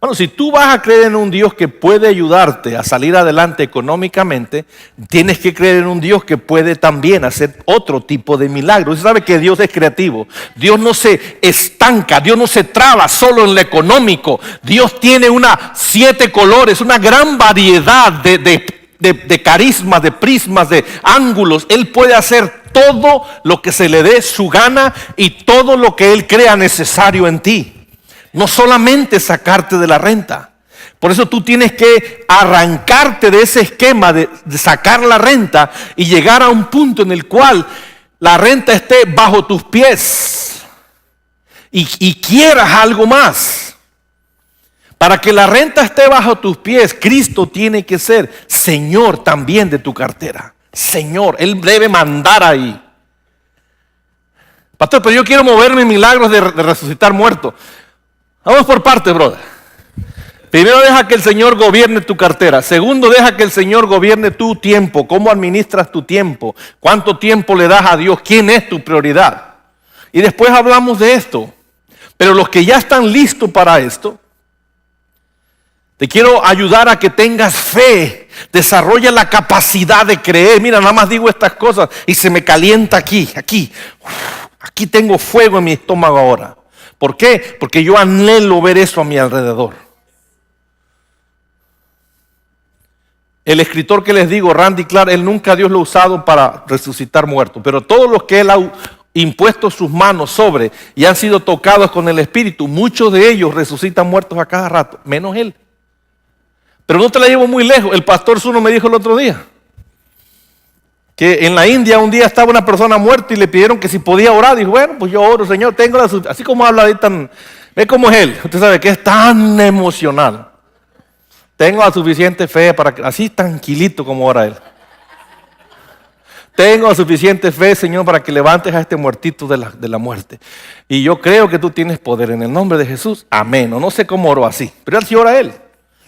Bueno, si tú vas a creer en un Dios que puede ayudarte a salir adelante económicamente, tienes que creer en un Dios que puede también hacer otro tipo de milagros. Usted sabe que Dios es creativo. Dios no se estanca, Dios no se traba solo en lo económico. Dios tiene 7 colores, una gran variedad de carismas, de prismas, de ángulos. Él puede hacer todo lo que se le dé su gana y todo lo que Él crea necesario en ti. No solamente sacarte de la renta. Por eso tú tienes que arrancarte de ese esquema de sacar la renta y llegar a un punto en el cual la renta esté bajo tus pies y quieras algo más. Para que la renta esté bajo tus pies, Cristo tiene que ser Señor también de tu cartera. Señor, Él debe mandar ahí. Pastor, pero yo quiero moverme en milagros de resucitar muertos. Vamos por partes, brother. Primero, deja que el Señor gobierne tu cartera. Segundo, deja que el Señor gobierne tu tiempo. ¿Cómo administras tu tiempo? ¿Cuánto tiempo le das a Dios? ¿Quién es tu prioridad? Y después hablamos de esto. Pero los que ya están listos para esto, te quiero ayudar a que tengas fe. Desarrolla la capacidad de creer. Mira, nada más digo estas cosas y se me calienta aquí. Aquí tengo fuego en mi estómago ahora. ¿Por qué? Porque yo anhelo ver eso a mi alrededor. El escritor que les digo, Randy Clark, él nunca Dios lo ha usado para resucitar muertos. Pero todos los que él ha impuesto sus manos sobre y han sido tocados con el Espíritu, muchos de ellos resucitan muertos a cada rato, menos él. Pero no te la llevo muy lejos. El pastor Zuno me dijo el otro día que en la India un día estaba una persona muerta y le pidieron que si podía orar. Dijo, bueno, pues yo oro, Señor, tengo así como habla ahí tan, ve cómo es él. Usted sabe que es tan emocional. Tengo la suficiente fe para que, así tranquilito como ora él. Tengo la suficiente fe, Señor, para que levantes a este muertito de la muerte. Y yo creo que tú tienes poder en el nombre de Jesús. Amén. O no sé cómo oró así, pero así ora él.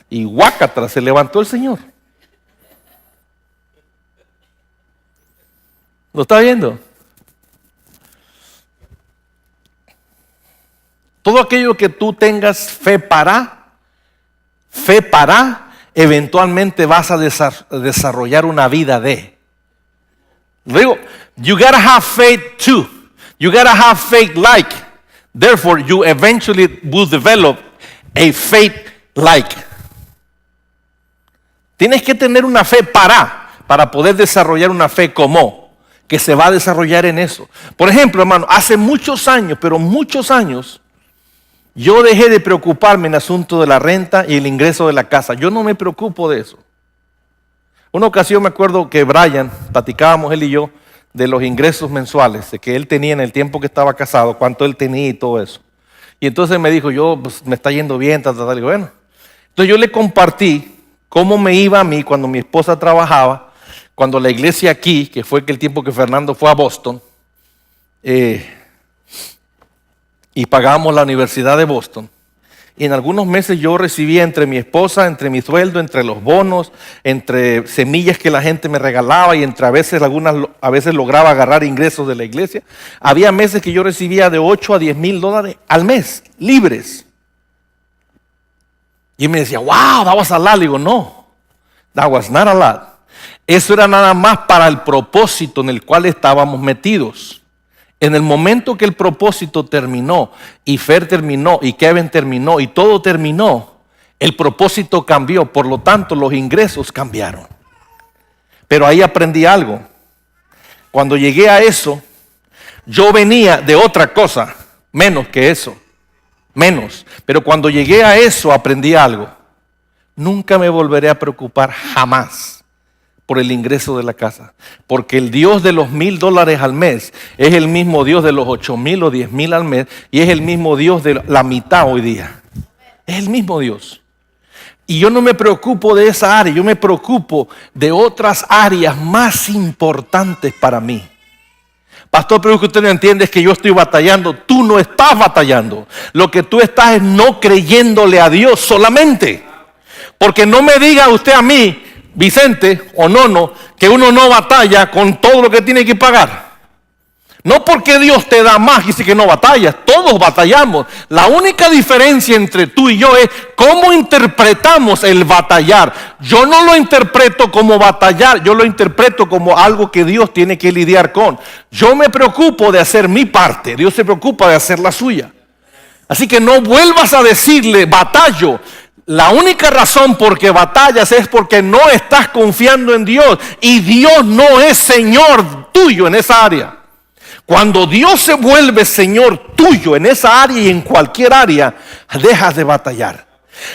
Y guácatela, se levantó el Señor. ¿Lo está viendo? Todo aquello que tú tengas fe para, eventualmente vas a desarrollar una vida de. Luego, you gotta have faith too. You gotta have faith like. Therefore, you eventually will develop a faith like. Tienes que tener una fe para poder desarrollar una fe como, que se va a desarrollar en eso. Por ejemplo, hermano, hace muchos años, pero muchos años, yo dejé de preocuparme en el asunto de la renta y el ingreso de la casa. Yo no me preocupo de eso. Una ocasión me acuerdo que Brian, platicábamos él y yo, de los ingresos mensuales, de que él tenía en el tiempo que estaba casado, cuánto él tenía y todo eso. Y entonces me dijo, pues, me está yendo bien, tal. Y bueno, entonces yo le compartí cómo me iba a mí cuando mi esposa trabajaba, cuando la iglesia aquí, que fue el tiempo que Fernando fue a Boston, y pagábamos la Universidad de Boston. Y en algunos meses yo recibía entre mi esposa, entre mi sueldo, entre los bonos, entre semillas que la gente me regalaba y entre a veces lograba agarrar ingresos de la iglesia. Había meses que yo recibía de 8 a 10 mil dólares al mes, libres. Y me decía, wow, that was a lot. Le digo, no, that was not a lot. Eso era nada más para el propósito en el cual estábamos metidos. En el momento que el propósito terminó, y Fer terminó, y Kevin terminó, y todo terminó, el propósito cambió, por lo tanto los ingresos cambiaron. Pero ahí aprendí algo. Cuando llegué a eso, yo venía de otra cosa, menos que eso, menos. Pero cuando llegué a eso aprendí algo. Nunca me volveré a preocupar jamás por el ingreso de la casa, porque el Dios de los $1,000 al mes es el mismo Dios de los 8,000 o 10,000 al mes, y es el mismo Dios de la mitad hoy día. Es el mismo Dios. Y yo no me preocupo de esa área, yo me preocupo de otras áreas más importantes para mí. Pastor, pero lo que usted no entiende es que yo estoy batallando. Tú no estás batallando. Lo que tú estás es no creyéndole a Dios solamente. Porque no me diga usted a mí, Vicente o Nono, que uno no batalla con todo lo que tiene que pagar. No porque Dios te da más y dice que no batallas, todos batallamos. La única diferencia entre tú y yo es cómo interpretamos el batallar. Yo no lo interpreto como batallar, yo lo interpreto como algo que Dios tiene que lidiar con. Yo me preocupo de hacer mi parte, Dios se preocupa de hacer la suya. Así que no vuelvas a decirle batallo. La única razón por que batallas es porque no estás confiando en Dios, y Dios no es Señor tuyo en esa área. Cuando Dios se vuelve Señor tuyo en esa área y en cualquier área, dejas de batallar.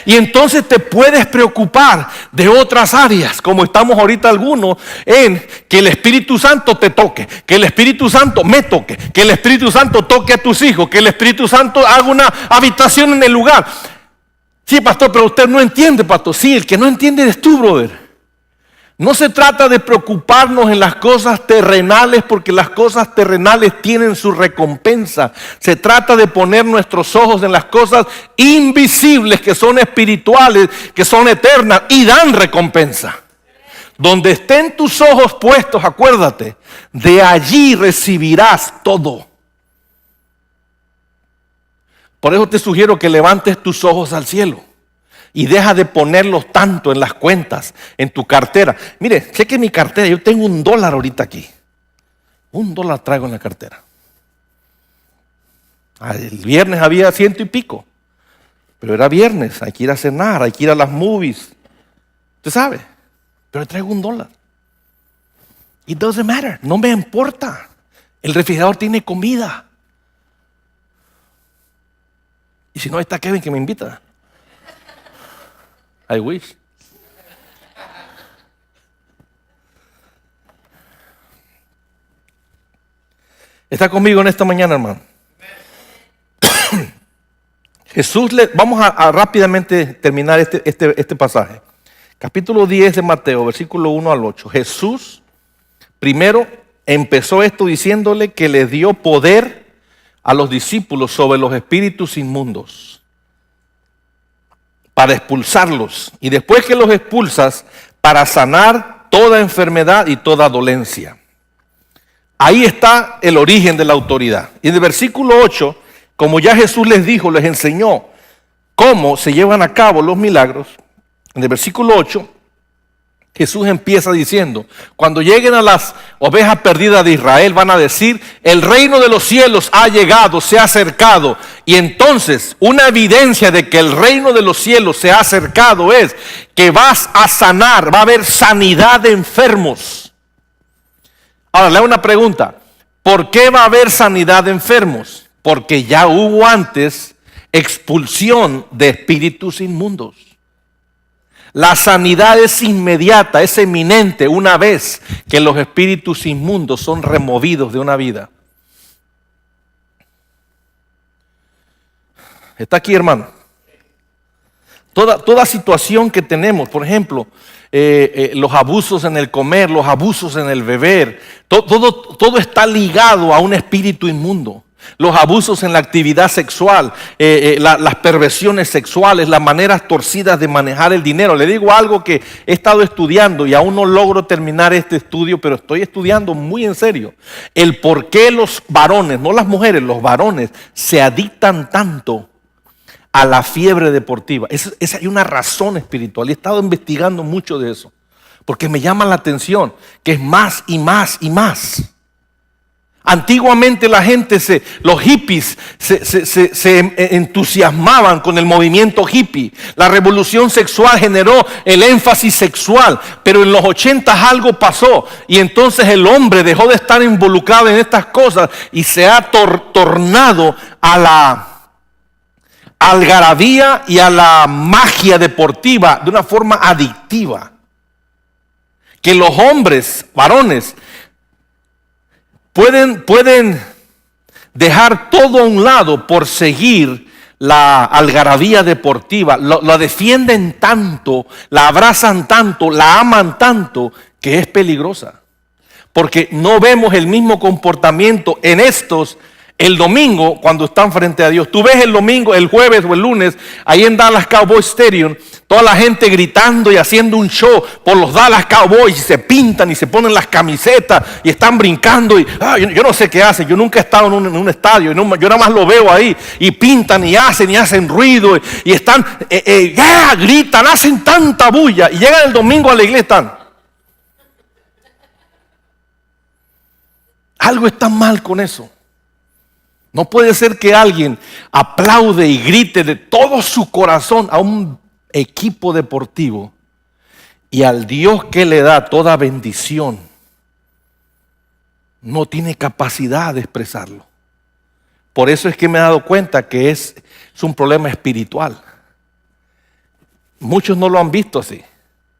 Y entonces te puedes preocupar de otras áreas, como estamos ahorita algunos, en que el Espíritu Santo te toque, que el Espíritu Santo me toque, que el Espíritu Santo toque a tus hijos, que el Espíritu Santo haga una habitación en el lugar. Sí, pastor, pero usted no entiende, pastor. Sí, el que no entiende eres tú, brother. No se trata de preocuparnos en las cosas terrenales, porque las cosas terrenales tienen su recompensa. Se trata de poner nuestros ojos en las cosas invisibles, que son espirituales, que son eternas y dan recompensa. Donde estén tus ojos puestos, acuérdate, de allí recibirás todo. Por eso te sugiero que levantes tus ojos al cielo y deja de ponerlos tanto en las cuentas, en tu cartera. Mire, cheque mi cartera, yo tengo $1 ahorita aquí. $1 traigo en la cartera. El viernes había 100 y pico, pero era viernes, hay que ir a cenar, hay que ir a las movies. Usted sabe, pero traigo $1. It doesn't matter, no me importa. El refrigerador tiene comida. Y si no, está Kevin que me invita. I wish. ¿Está conmigo en esta mañana, hermano? Vamos a rápidamente terminar este pasaje. Capítulo 10 de Mateo, versículo 1 al 8. Jesús primero empezó esto diciéndole que le dio poder a los discípulos sobre los espíritus inmundos para expulsarlos, y después que los expulsas, para sanar toda enfermedad y toda dolencia. Ahí está el origen de la autoridad. Y en el versículo 8 Como ya Jesús les dijo, les enseñó cómo se llevan a cabo los milagros, en el versículo 8, Jesús empieza diciendo, cuando lleguen a las ovejas perdidas de Israel, van a decir, el reino de los cielos ha llegado, se ha acercado. Y entonces, una evidencia de que el reino de los cielos se ha acercado es que vas a sanar, va a haber sanidad de enfermos. Ahora, le hago una pregunta, ¿por qué va a haber sanidad de enfermos? Porque ya hubo antes expulsión de espíritus inmundos. La sanidad es inmediata, es eminente una vez que los espíritus inmundos son removidos de una vida. ¿Está aquí, hermano? Toda situación que tenemos, por ejemplo, los abusos en el comer, los abusos en el beber, todo está ligado a un espíritu inmundo. Los abusos en la actividad sexual, las perversiones sexuales, las maneras torcidas de manejar el dinero. Le digo algo que he estado estudiando y aún no logro terminar este estudio, pero estoy estudiando muy en serio. El por qué los varones, no las mujeres, los varones se adictan tanto a la fiebre deportiva. Hay una razón espiritual y he estado investigando mucho de eso, porque me llama la atención que es más y más y más. Antiguamente la gente, los hippies se entusiasmaban con el movimiento hippie. La revolución sexual generó el énfasis sexual, pero en los 80 algo pasó y entonces el hombre dejó de estar involucrado en estas cosas y se ha tornado a la algarabía y a la magia deportiva de una forma adictiva. Que los hombres, varones, pueden dejar todo a un lado por seguir la algarabía deportiva. La defienden tanto, la abrazan tanto, la aman tanto, que es peligrosa. Porque no vemos el mismo comportamiento en estos el domingo cuando están frente a Dios. Tú ves el domingo, el jueves o el lunes, ahí en Dallas Cowboys Stadium, toda la gente gritando y haciendo un show por los Dallas Cowboys y se pintan y se ponen las camisetas y están brincando y yo no sé qué hacen. Yo nunca he estado en un estadio, yo nada más lo veo ahí y pintan y hacen ruido y están, gritan, hacen tanta bulla y llegan el domingo a la iglesia, están. Algo está mal con eso. No puede ser que alguien aplaude y grite de todo su corazón a un equipo deportivo y al Dios que le da toda bendición no tiene capacidad de expresarlo. Por eso es que me he dado cuenta que es un problema espiritual. Muchos no lo han visto así.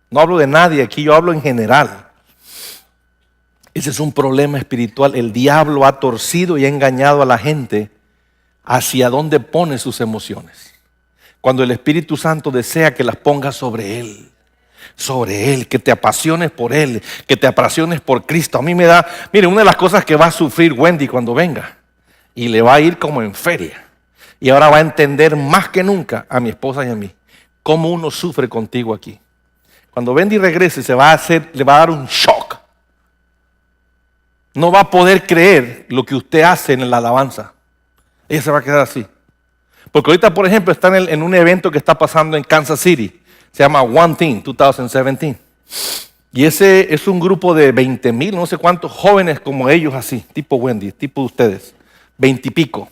No hablo de nadie aquí, yo hablo en general. Ese es un problema espiritual. El diablo ha torcido y ha engañado a la gente hacia dónde pone sus emociones. Cuando el Espíritu Santo desea que las pongas sobre Él, que te apasiones por Él, que te apasiones por Cristo. A mí me da, mire, una de las cosas que va a sufrir Wendy cuando venga, y le va a ir como en feria, y ahora va a entender más que nunca a mi esposa y a mí, cómo uno sufre contigo aquí. Cuando Wendy regrese le va a dar un shock. No va a poder creer lo que usted hace en la alabanza. Ella se va a quedar así. Porque ahorita, por ejemplo, están en un evento que está pasando en Kansas City. Se llama One Team 2017. Y ese es un grupo de 20,000, no sé cuántos jóvenes como ellos así, tipo Wendy, tipo ustedes, 20 y pico.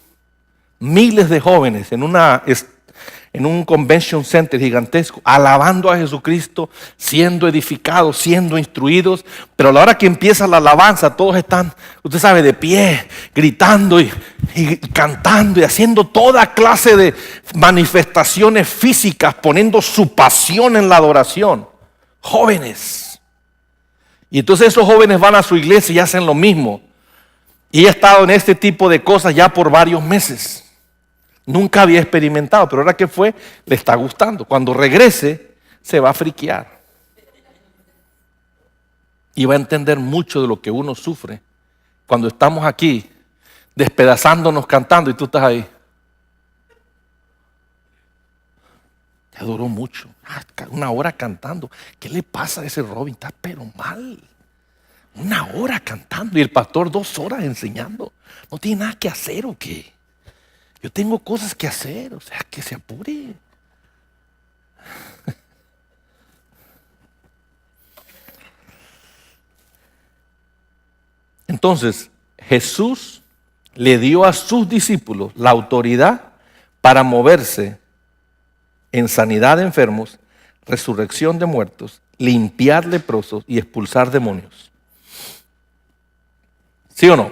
Miles de jóvenes en un convention center gigantesco, alabando a Jesucristo, siendo edificados, siendo instruidos, pero a la hora que empieza la alabanza, todos están, usted sabe, de pie, gritando y cantando y haciendo toda clase de manifestaciones físicas, poniendo su pasión en la adoración. Jóvenes. Y entonces esos jóvenes van a su iglesia y hacen lo mismo. Y he estado en este tipo de cosas ya por varios meses. Nunca había experimentado, pero ahora que fue, le está gustando. Cuando regrese, se va a friquear. Y va a entender mucho de lo que uno sufre cuando estamos aquí, despedazándonos cantando, y tú estás ahí. Ya duró mucho. 1 hora cantando. ¿Qué le pasa a ese Robin? Está pero mal. 1 hora cantando y el pastor 2 horas enseñando. ¿No tiene nada que hacer o qué? Yo tengo cosas que hacer, o sea, que se apure. Entonces, Jesús le dio a sus discípulos la autoridad para moverse en sanidad de enfermos, resurrección de muertos, limpiar leprosos y expulsar demonios. ¿Sí o no?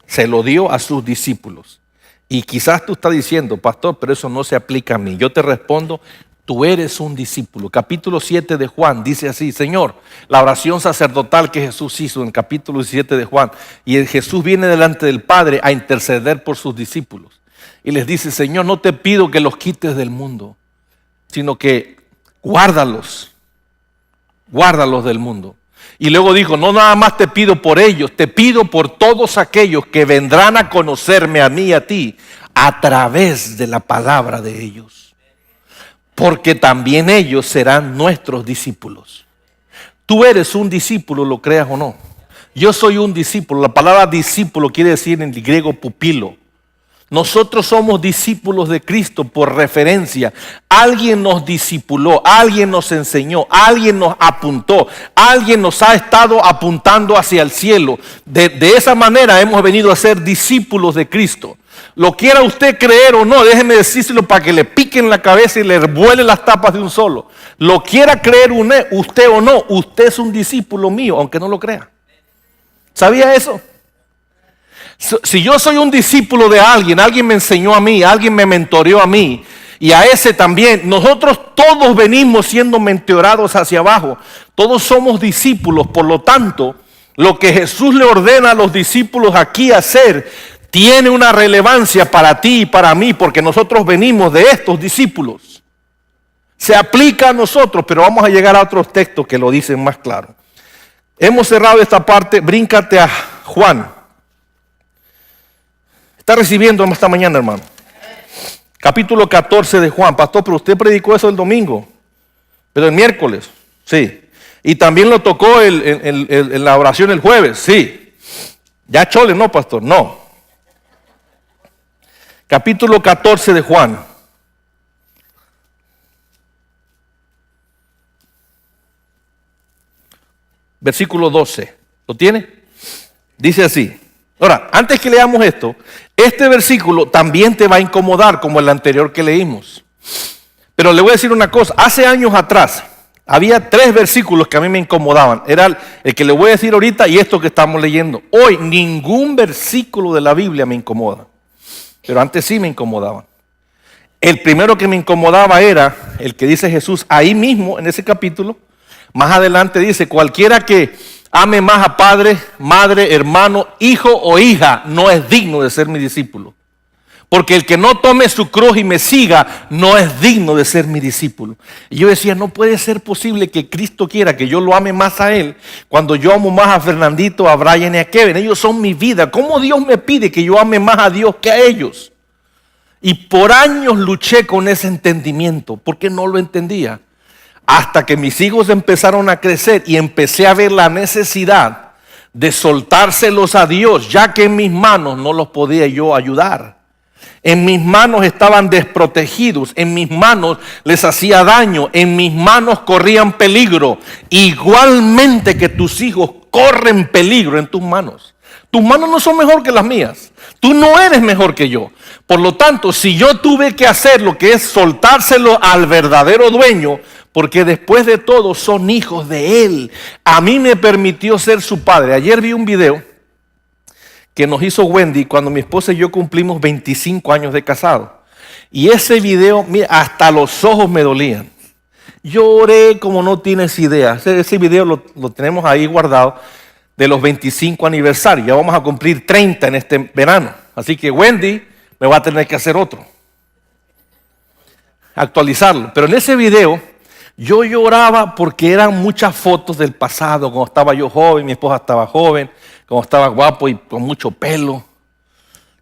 Se lo dio a sus discípulos. Y quizás tú estás diciendo, pastor, pero eso no se aplica a mí. Yo te respondo, tú eres un discípulo. Capítulo 7 de Juan dice así, Señor, la oración sacerdotal que Jesús hizo en el capítulo 7 de Juan. Y Jesús viene delante del Padre a interceder por sus discípulos. Y les dice, Señor, no te pido que los quites del mundo, sino que guárdalos del mundo. Y luego dijo, no nada más te pido por ellos, te pido por todos aquellos que vendrán a conocerme a mí y a ti a través de la palabra de ellos. Porque también ellos serán nuestros discípulos. Tú eres un discípulo, lo creas o no. Yo soy un discípulo. La palabra discípulo quiere decir en el griego pupilo. Nosotros somos discípulos de Cristo por referencia. Alguien nos discipuló, alguien nos enseñó, alguien nos apuntó, alguien nos ha estado apuntando hacia el cielo. De esa manera hemos venido a ser discípulos de Cristo. Lo quiera usted creer o no, déjeme decírselo para que le piquen la cabeza y le vuelen las tapas de un solo. Lo quiera creer usted o no, usted es un discípulo mío, aunque no lo crea. ¿Sabía eso? Si yo soy un discípulo de alguien, alguien me enseñó a mí, alguien me mentoreó a mí, y a ese también, nosotros todos venimos siendo mentoreados hacia abajo, todos somos discípulos, por lo tanto, lo que Jesús le ordena a los discípulos aquí hacer, tiene una relevancia para ti y para mí, porque nosotros venimos de estos discípulos. Se aplica a nosotros, pero vamos a llegar a otros textos que lo dicen más claro. Hemos cerrado esta parte, bríncate a Juan. Está recibiendo esta mañana, hermano. Capítulo 14 de Juan. Pastor, pero usted predicó eso el domingo. Pero el miércoles, sí. Y también lo tocó en la oración el jueves, sí. Ya chole, no, pastor, no. Capítulo 14 de Juan. Versículo 12. ¿Lo tiene? Dice así. Ahora, antes que leamos esto, este versículo también te va a incomodar como el anterior que leímos. Pero le voy a decir una cosa, hace años atrás había 3 versículos que a mí me incomodaban. Era el que le voy a decir ahorita y esto que estamos leyendo. Hoy ningún versículo de la Biblia me incomoda, pero antes sí me incomodaban. El primero que me incomodaba era el que dice Jesús ahí mismo en ese capítulo. Más adelante dice, cualquiera que ame más a padre, madre, hermano, hijo o hija, no es digno de ser mi discípulo. Porque el que no tome su cruz y me siga, no es digno de ser mi discípulo. Y yo decía, no puede ser posible que Cristo quiera que yo lo ame más a Él, cuando yo amo más a Fernandito, a Brian y a Kevin. Ellos son mi vida. ¿Cómo Dios me pide que yo ame más a Dios que a ellos? Y por años luché con ese entendimiento, porque no lo entendía. Hasta que mis hijos empezaron a crecer y empecé a ver la necesidad de soltárselos a Dios, ya que en mis manos no los podía yo ayudar. En mis manos estaban desprotegidos, en mis manos les hacía daño, en mis manos corrían peligro. Igualmente que tus hijos corren peligro en tus manos. Tus manos no son mejor que las mías. Tú no eres mejor que yo. Por lo tanto, si yo tuve que hacer lo que es soltárselo al verdadero dueño, porque después de todo son hijos de Él. A mí me permitió ser su padre. Ayer vi un video que nos hizo Wendy cuando mi esposa y yo cumplimos 25 años de casado. Y ese video, mira, hasta los ojos me dolían. Lloré como no tienes idea. Ese video lo tenemos ahí guardado de los 25 aniversarios. Ya vamos a cumplir 30 en este verano. Así que Wendy me va a tener que hacer otro. Actualizarlo. Pero en ese video yo lloraba porque eran muchas fotos del pasado, cuando estaba yo joven, mi esposa estaba joven, cuando estaba guapo y con mucho pelo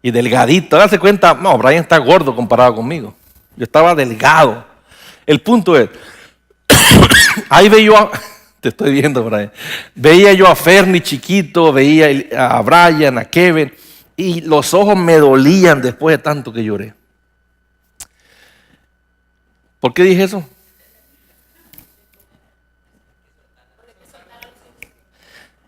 y delgadito. Darse cuenta, no, Brian está gordo comparado conmigo. Yo estaba delgado. El punto es, ahí te estoy viendo, Brian. Veía yo a Fernie chiquito, veía a Brian, a Kevin, y los ojos me dolían después de tanto que lloré. ¿Por qué dije eso?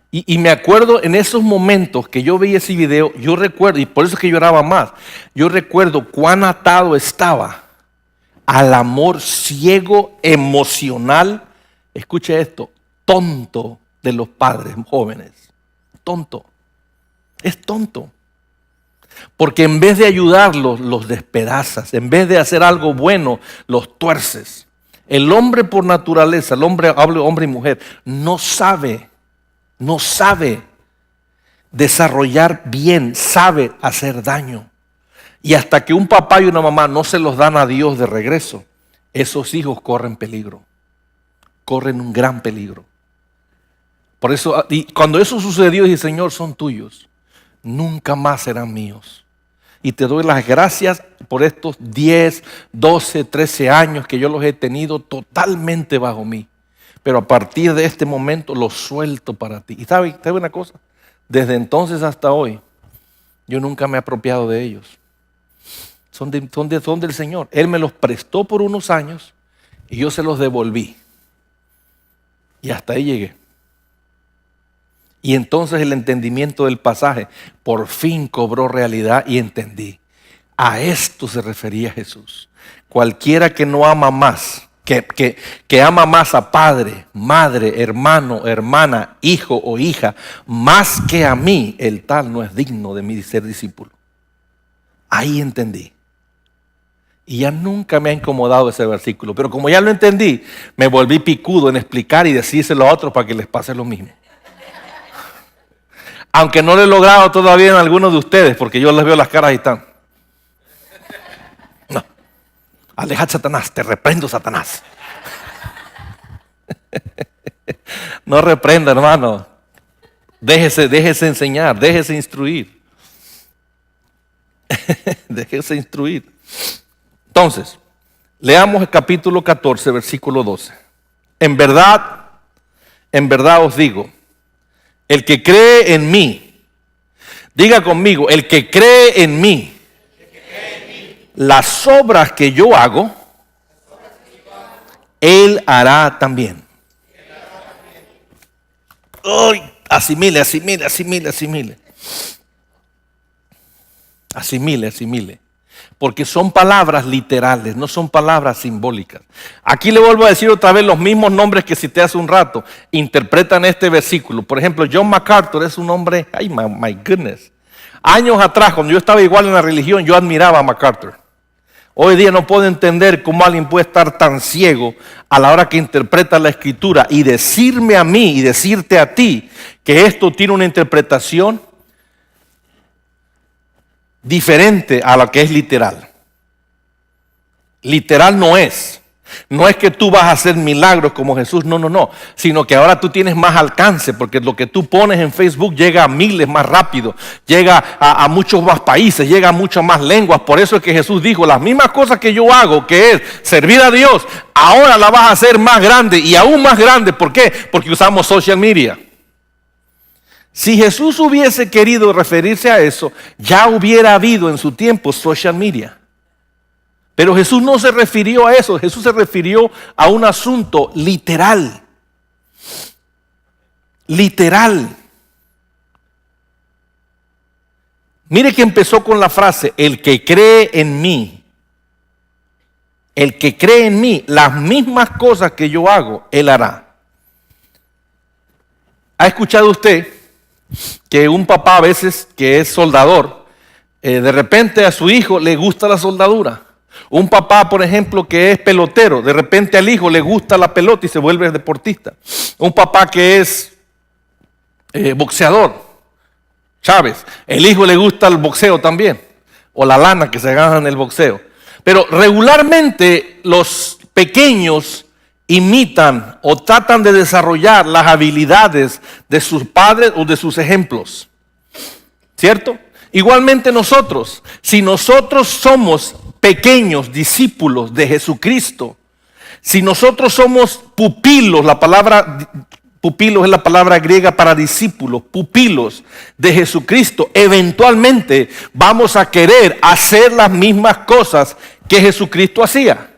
Y me acuerdo en esos momentos que yo veía ese video, yo recuerdo, y por eso es que lloraba más, yo recuerdo cuán atado estaba al amor ciego, emocional, escuche esto, tonto de los padres jóvenes. Tonto. Es tonto. Porque en vez de ayudarlos, los despedazas. En vez de hacer algo bueno, los tuerces. El hombre por naturaleza, el hombre, hablo hombre y mujer, no sabe desarrollar bien, sabe hacer daño. Y hasta que un papá y una mamá no se los dan a Dios de regreso, esos hijos corren peligro. Corren un gran peligro. Por eso, y cuando eso sucedió, dije, Señor, son tuyos. Nunca más serán míos. Y te doy las gracias por estos 10, 12, 13 años que yo los he tenido totalmente bajo mí. Pero a partir de este momento los suelto para ti. Y ¿sabe una cosa? Desde entonces hasta hoy, yo nunca me he apropiado de ellos. Son del Señor. Él me los prestó por unos años y yo se los devolví. Y hasta ahí llegué. Y entonces el entendimiento del pasaje por fin cobró realidad y entendí. A esto se refería Jesús. Cualquiera que no ama más, que ama más a padre, madre, hermano, hermana, hijo o hija, más que a mí, el tal no es digno de mí ser discípulo. Ahí entendí. Y ya nunca me ha incomodado ese versículo. Pero como ya lo entendí, me volví picudo en explicar y decírselo a otros para que les pase lo mismo. Aunque no lo he logrado todavía en algunos de ustedes, porque yo les veo las caras y están. No. Aleja, Satanás, te reprendo, Satanás. No reprenda, hermano. Déjese enseñar, déjese instruir. Déjese instruir. Entonces, leamos el capítulo 14, versículo 12. En verdad os digo, el que cree en mí, diga conmigo, el que cree en mí, las obras que yo hago, él hará también. ¡Ay! Asimile. Asimile. Porque son palabras literales, no son palabras simbólicas. Aquí le vuelvo a decir otra vez los mismos nombres que cité hace un rato. Interpretan este versículo. Por ejemplo, John MacArthur es un hombre, ay, my goodness. Años atrás, cuando yo estaba igual en la religión, yo admiraba a MacArthur. Hoy día no puedo entender cómo alguien puede estar tan ciego a la hora que interpreta la Escritura y decirme a mí y decirte a ti que esto tiene una interpretación diferente a lo que es literal. Literal no es. No es que tú vas a hacer milagros como Jesús, no. Sino que ahora tú tienes más alcance porque lo que tú pones en Facebook llega a miles más rápido. Llega a muchos más países, llega a muchas más lenguas. Por eso es que Jesús dijo, las mismas cosas que yo hago, que es servir a Dios, ahora la vas a hacer más grande y aún más grande. ¿Por qué? Porque usamos social media. Si Jesús hubiese querido referirse a eso, ya hubiera habido en su tiempo social media. Pero Jesús no se refirió a eso, Jesús se refirió a un asunto literal. Literal. Mire que empezó con la frase, el que cree en mí. El que cree en mí, las mismas cosas que yo hago, él hará. ¿Ha escuchado usted que un papá a veces que es soldador, de repente a su hijo le gusta la soldadura? Un papá, por ejemplo, que es pelotero, de repente al hijo le gusta la pelota y se vuelve deportista. Un papá que es boxeador, Chávez, el hijo le gusta el boxeo también, o la lana que se gana en el boxeo. Pero regularmente los pequeños imitan o tratan de desarrollar las habilidades de sus padres o de sus ejemplos. ¿Cierto? Igualmente nosotros, si nosotros somos pequeños discípulos de Jesucristo, si nosotros somos pupilos, la palabra Pupilos es la palabra griega para discípulos, pupilos de Jesucristo. Eventualmente vamos a querer hacer las mismas cosas que Jesucristo hacía.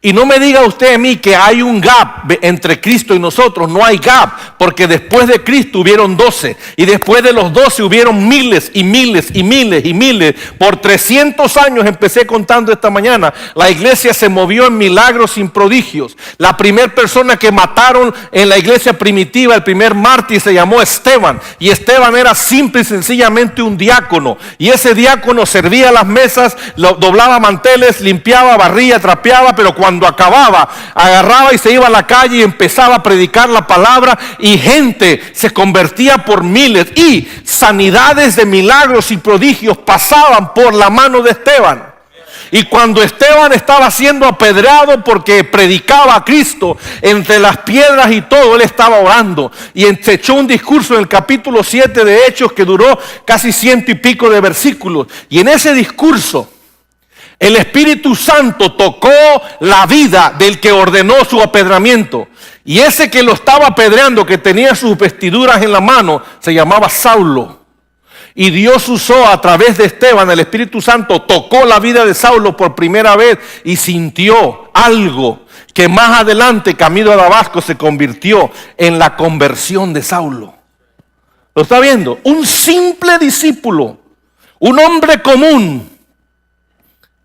Y no me diga usted a mí que hay un gap entre Cristo y nosotros. No hay gap, porque después de Cristo hubieron 12. Y después de los 12 hubieron miles y miles y miles y miles. Por 300 años, empecé contando esta mañana, la iglesia se movió en milagros sin prodigios. La primera persona que mataron en la iglesia primitiva, el primer mártir, se llamó Esteban. Y Esteban era simple y sencillamente un diácono. Y ese diácono servía las mesas, doblaba manteles, limpiaba, barría, trapeaba, pero cuando acababa, agarraba y se iba a la calle y empezaba a predicar la palabra, y gente se convertía por miles, y sanidades de milagros y prodigios pasaban por la mano de Esteban. Y cuando Esteban estaba siendo apedreado porque predicaba a Cristo, entre las piedras y todo, él estaba orando. Y se echó un discurso en el capítulo 7 de Hechos que duró casi 100 y pico de versículos. Y en ese discurso, el Espíritu Santo tocó la vida del que ordenó su apedreamiento. Y ese que lo estaba apedreando, que tenía sus vestiduras en la mano, se llamaba Saulo. Y Dios usó a través de Esteban, el Espíritu Santo tocó la vida de Saulo por primera vez y sintió algo que más adelante, camino a Damasco, se convirtió en la conversión de Saulo. ¿Lo está viendo? Un simple discípulo, un hombre común,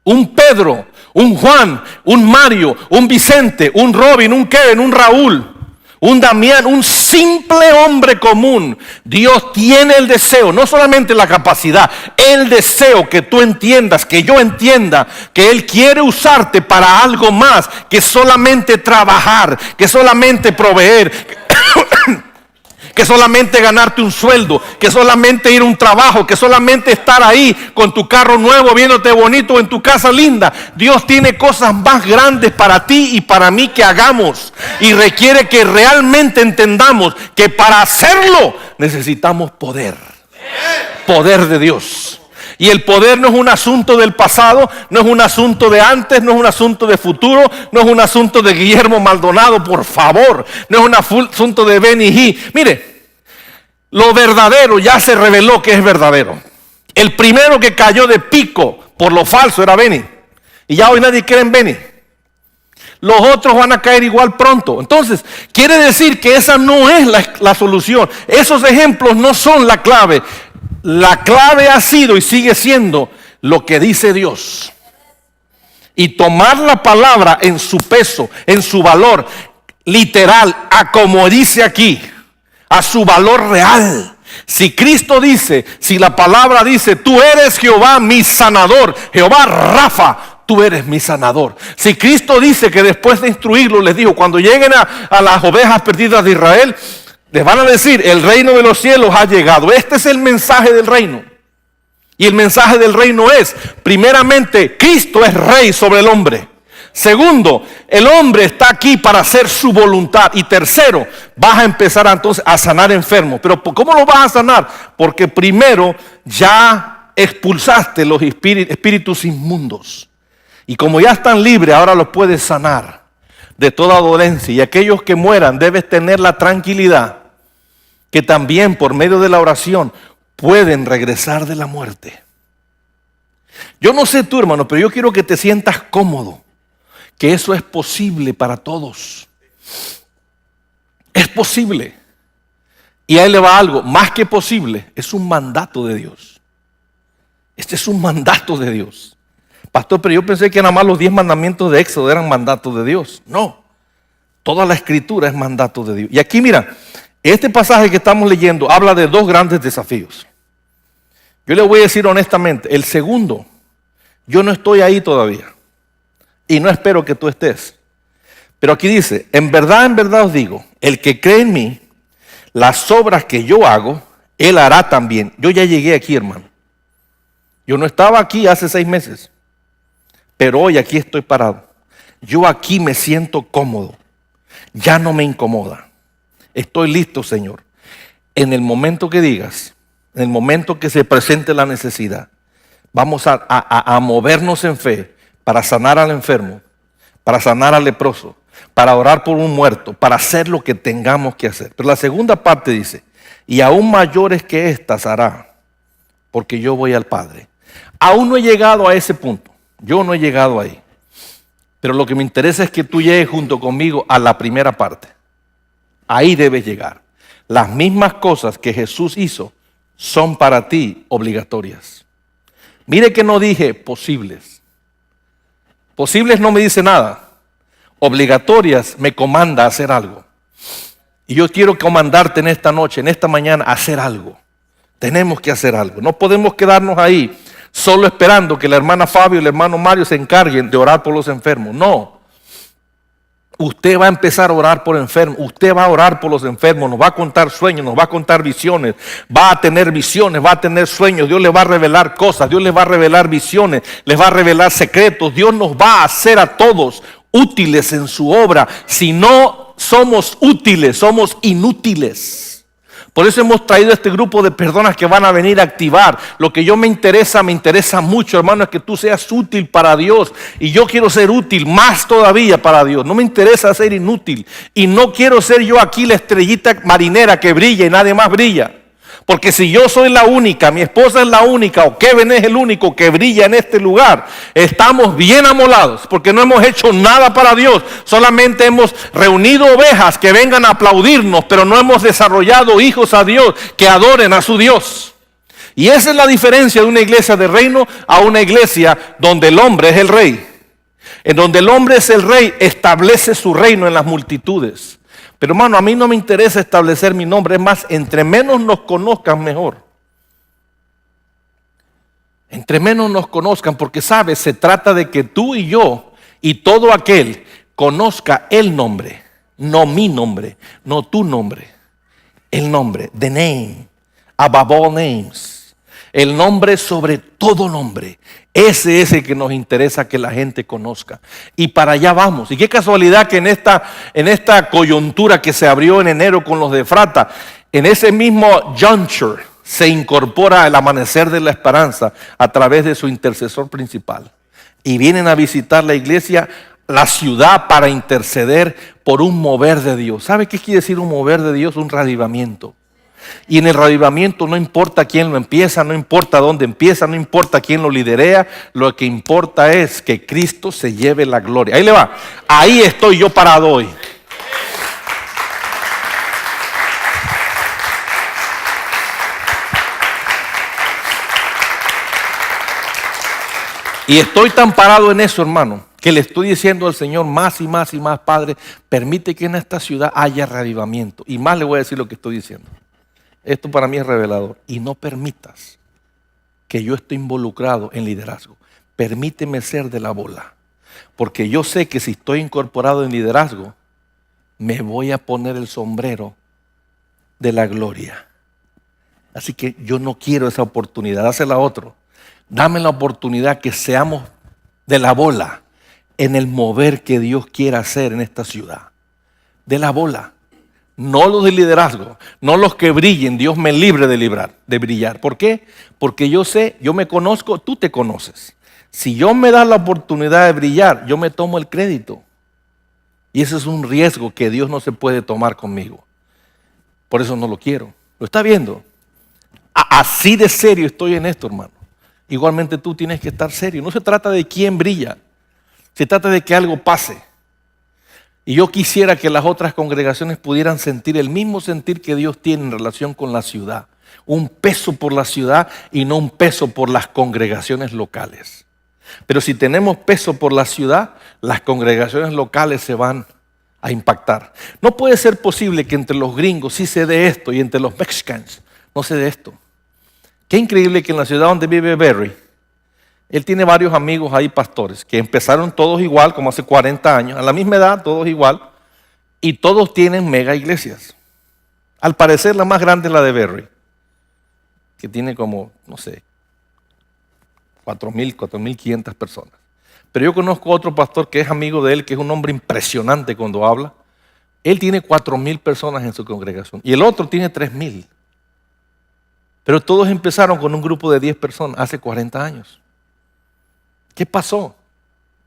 un Pedro, un Juan, un Mario, un Vicente, un Robin, un Kevin, un Raúl, un Damián, un simple hombre común. Dios tiene el deseo, no solamente la capacidad, el deseo que tú entiendas, que yo entienda, que Él quiere usarte para algo más que solamente trabajar, que solamente proveer, que solamente ganarte un sueldo, que solamente ir a un trabajo, que solamente estar ahí con tu carro nuevo, viéndote bonito en tu casa linda. Dios tiene cosas más grandes para ti y para mí que hagamos, y requiere que realmente entendamos que para hacerlo necesitamos poder de Dios. Y el poder no es un asunto del pasado, no es un asunto de antes, no es un asunto de futuro, no es un asunto de Guillermo Maldonado, por favor. No es un asunto de Benny Hinn. Mire, lo verdadero ya se reveló que es verdadero. El primero que cayó de pico por lo falso era Benny. Y ya hoy nadie cree en Benny. Los otros van a caer igual pronto. Entonces, quiere decir que esa no es la solución. Esos ejemplos no son la clave. La clave ha sido y sigue siendo lo que dice Dios. Y tomar la palabra en su peso, en su valor literal, a como dice aquí, a su valor real. Si Cristo dice, si la palabra dice, tú eres Jehová mi sanador, Jehová Rafa, tú eres mi sanador. Si Cristo dice que después de instruirlos les dijo, cuando lleguen a las ovejas perdidas de Israel, les van a decir, el reino de los cielos ha llegado. Este es el mensaje del reino. Y el mensaje del reino es, primeramente, Cristo es rey sobre el hombre. Segundo, el hombre está aquí para hacer su voluntad. Y tercero, vas a empezar entonces a sanar enfermos. Pero ¿cómo lo vas a sanar? Porque primero ya expulsaste los espíritus inmundos. Y como ya están libres, ahora los puedes sanar de toda dolencia. Y aquellos que mueran, debes tener la tranquilidad que también por medio de la oración pueden regresar de la muerte. Yo no sé tú, hermano, pero yo quiero que te sientas cómodo, que eso es posible para todos. Es posible. Y ahí le va algo, más que posible, es un mandato de Dios. Este es un mandato de Dios. Pastor, pero yo pensé que nada más los 10 mandamientos de Éxodo eran mandatos de Dios. No, toda la escritura es mandato de Dios. Y aquí mira, este pasaje que estamos leyendo habla de 2 grandes desafíos. Yo le voy a decir honestamente, el segundo, yo no estoy ahí todavía. Y no espero que tú estés. Pero aquí dice, en verdad os digo, el que cree en mí, las obras que yo hago, él hará también. Yo ya llegué aquí, hermano. Yo no estaba aquí hace 6 meses. Pero hoy aquí estoy parado. Yo aquí me siento cómodo. Ya no me incomoda. Estoy listo, Señor. En el momento que digas, en el momento que se presente la necesidad, vamos a movernos en fe para sanar al enfermo, para sanar al leproso, para orar por un muerto, para hacer lo que tengamos que hacer. Pero la segunda parte dice, y aún mayores que estas hará, porque yo voy al Padre. Aún no he llegado a ese punto, yo no he llegado ahí. Pero lo que me interesa es que tú llegues junto conmigo a la primera parte. Ahí debes llegar. Las mismas cosas que Jesús hizo son para ti obligatorias. Mire que no dije posibles. Posibles no me dice nada. Obligatorias me comanda a hacer algo. Y yo quiero comandarte en esta noche, en esta mañana, a hacer algo. Tenemos que hacer algo. No podemos quedarnos ahí solo esperando que la hermana Fabio y el hermano Mario se encarguen de orar por los enfermos. No. Usted va a empezar a orar por enfermos. Usted va a orar por los enfermos. Nos va a contar sueños, nos va a contar visiones. Va a tener visiones, va a tener sueños. Dios le va a revelar cosas. Dios les va a revelar visiones. Les va a revelar secretos. Dios nos va a hacer a todos útiles en su obra. Si no somos útiles, somos inútiles. Por eso hemos traído este grupo de personas que van a venir a activar. Lo que me interesa mucho, hermano, es que tú seas útil para Dios. Y yo quiero ser útil más todavía para Dios. No me interesa ser inútil. Y no quiero ser yo aquí la estrellita marinera que brilla y nadie más brilla. Porque si yo soy la única, mi esposa es la única, o Kevin es el único que brilla en este lugar, estamos bien amolados, porque no hemos hecho nada para Dios. Solamente hemos reunido ovejas que vengan a aplaudirnos, pero no hemos desarrollado hijos a Dios que adoren a su Dios. Y esa es la diferencia de una iglesia de reino a una iglesia donde el hombre es el rey. En donde el hombre es el rey, establece su reino en las multitudes. Pero hermano, a mí no me interesa establecer mi nombre. Es más, entre menos nos conozcan, mejor. Entre menos nos conozcan, porque sabes, se trata de que tú y yo y todo aquel conozca el nombre. No mi nombre, no tu nombre. El nombre, the name, above all names. El nombre sobre todo nombre. Ese es el que nos interesa que la gente conozca. Y para allá vamos. Y qué casualidad que en esta coyuntura que se abrió en enero con los de Efrata, en ese mismo juncture se incorpora el amanecer de la esperanza a través de su intercesor principal. Y vienen a visitar la iglesia, la ciudad, para interceder por un mover de Dios. ¿Sabe qué quiere decir un mover de Dios? Un reavivamiento. Y en el reavivamiento no importa quién lo empieza, no importa dónde empieza, no importa quién lo liderea. Lo que importa es que Cristo se lleve la gloria. Ahí le va. Ahí estoy yo parado hoy. Y estoy tan parado en eso, hermano, que le estoy diciendo al Señor más y más y más, Padre, permite que en esta ciudad haya reavivamiento. Y más le voy a decir lo que estoy diciendo. Esto para mí es revelador. Y no permitas que yo esté involucrado en liderazgo. Permíteme ser de la bola. Porque yo sé que si estoy incorporado en liderazgo, me voy a poner el sombrero de la gloria. Así que yo no quiero esa oportunidad. Dásela a otro. Dame la oportunidad que seamos de la bola en el mover que Dios quiera hacer en esta ciudad. De la bola. No los de liderazgo, no los que brillen. Dios me libre de brillar. ¿Por qué? Porque yo sé, yo me conozco, tú te conoces. Si yo me das la oportunidad de brillar, yo me tomo el crédito. Y ese es un riesgo que Dios no se puede tomar conmigo. Por eso no lo quiero. ¿Lo está viendo? Así de serio estoy en esto, hermano. Igualmente tú tienes que estar serio. No se trata de quién brilla. Se trata de que algo pase. Y yo quisiera que las otras congregaciones pudieran sentir el mismo sentir que Dios tiene en relación con la ciudad. Un peso por la ciudad y no un peso por las congregaciones locales. Pero si tenemos peso por la ciudad, las congregaciones locales se van a impactar. No puede ser posible que entre los gringos sí se dé esto y entre los mexicanos no se dé esto. Qué increíble que en la ciudad donde vive Barry, él tiene varios amigos ahí, pastores, que empezaron todos igual, como hace 40 años, a la misma edad, todos igual, y todos tienen mega iglesias. Al parecer la más grande es la de Barry, que tiene como, no sé, 4.500 personas. Pero yo conozco a otro pastor que es amigo de él, que es un hombre impresionante cuando habla. Él tiene 4.000 personas en su congregación y el otro tiene 3.000. Pero todos empezaron con un grupo de 10 personas hace 40 años. ¿Qué pasó?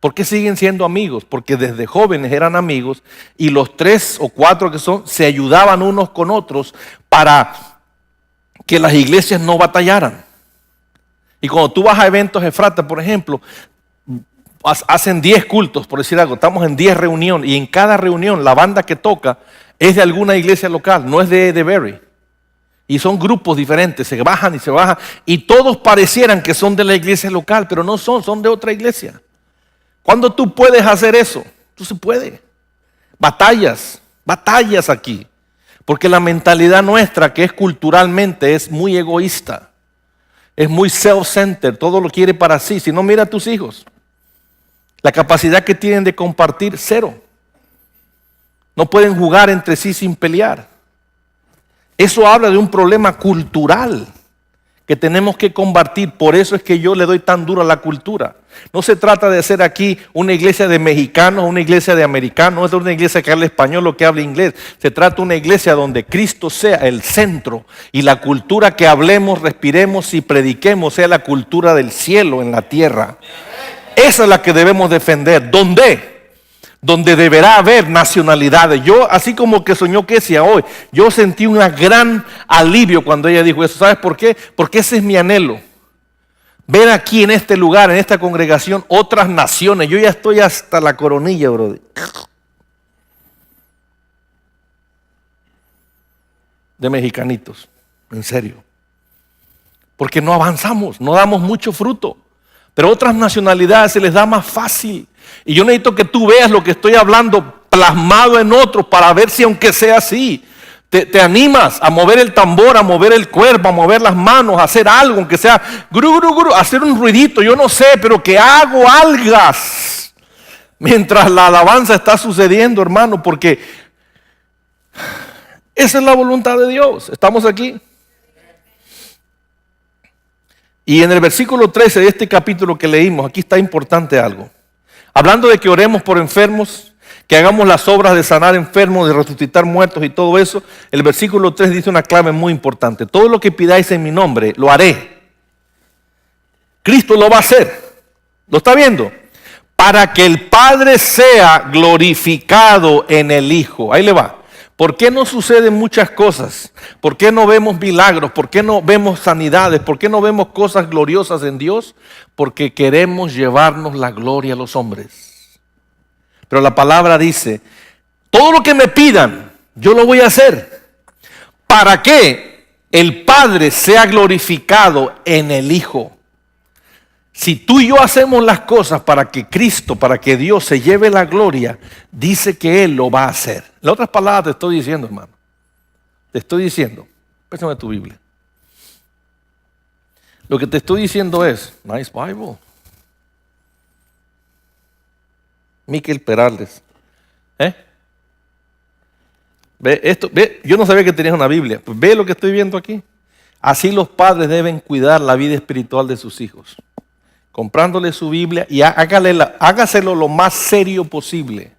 ¿Por qué siguen siendo amigos? Porque desde jóvenes eran amigos y los 3 o 4 que son se ayudaban unos con otros para que las iglesias no batallaran. Y cuando tú vas a eventos Efrata, por ejemplo, hacen 10 cultos, por decir algo, estamos en 10 reuniones y en cada reunión la banda que toca es de alguna iglesia local, no es de Berry. Y son grupos diferentes, se bajan y todos parecieran que son de la iglesia local, pero no son de otra iglesia. ¿Cuándo tú puedes hacer eso? Tú se puede. Batallas aquí. Porque la mentalidad nuestra, que es culturalmente, es muy egoísta. Es muy self-centered, todo lo quiere para sí. Si no, mira a tus hijos. La capacidad que tienen de compartir, 0. No pueden jugar entre sí sin pelear. Eso habla de un problema cultural que tenemos que combatir. Por eso es que yo le doy tan duro a la cultura. No se trata de hacer aquí una iglesia de mexicanos, una iglesia de americanos, no es una iglesia que hable español o que hable inglés. Se trata de una iglesia donde Cristo sea el centro y la cultura que hablemos, respiremos y prediquemos sea la cultura del cielo en la tierra. Esa es la que debemos defender. ¿Dónde? Donde deberá haber nacionalidades. Yo, así como que soñó Kesia hoy, yo sentí un gran alivio cuando ella dijo eso. ¿Sabes por qué? Porque ese es mi anhelo. Ver aquí en este lugar, en esta congregación, otras naciones. Yo ya estoy hasta la coronilla, brother. De mexicanitos, en serio. Porque no avanzamos, no damos mucho fruto. Pero otras nacionalidades se les da más fácil. Y yo necesito que tú veas lo que estoy hablando plasmado en otros para ver si aunque sea así, te animas a mover el tambor, a mover el cuerpo, a mover las manos, a hacer algo, aunque sea gru, gru, gru, hacer un ruidito, yo no sé, pero que hago algas mientras la alabanza está sucediendo, hermano, porque esa es la voluntad de Dios. ¿Estamos aquí? Y en el versículo 13 de este capítulo que leímos, aquí está importante algo. Hablando de que oremos por enfermos, que hagamos las obras de sanar enfermos, de resucitar muertos y todo eso, el versículo 3 dice una clave muy importante. Todo lo que pidáis en mi nombre, lo haré. Cristo lo va a hacer. ¿Lo está viendo? Para que el Padre sea glorificado en el Hijo. Ahí le va. ¿Por qué no suceden muchas cosas? ¿Por qué no vemos milagros? ¿Por qué no vemos sanidades? ¿Por qué no vemos cosas gloriosas en Dios? Porque queremos llevarnos la gloria a los hombres. Pero la palabra dice, todo lo que me pidan, yo lo voy a hacer. ¿Para que el Padre sea glorificado en el Hijo? Si tú y yo hacemos las cosas para que Cristo, para que Dios se lleve la gloria, dice que Él lo va a hacer. En otras palabras te estoy diciendo, hermano. Te estoy diciendo, préstame tu Biblia. Lo que te estoy diciendo es, nice Bible. Miquel Perales. Ve esto, ve, yo no sabía que tenías una Biblia. Pues ve lo que estoy viendo aquí. Así los padres deben cuidar la vida espiritual de sus hijos. Comprándole su Biblia y hágaselo lo más serio posible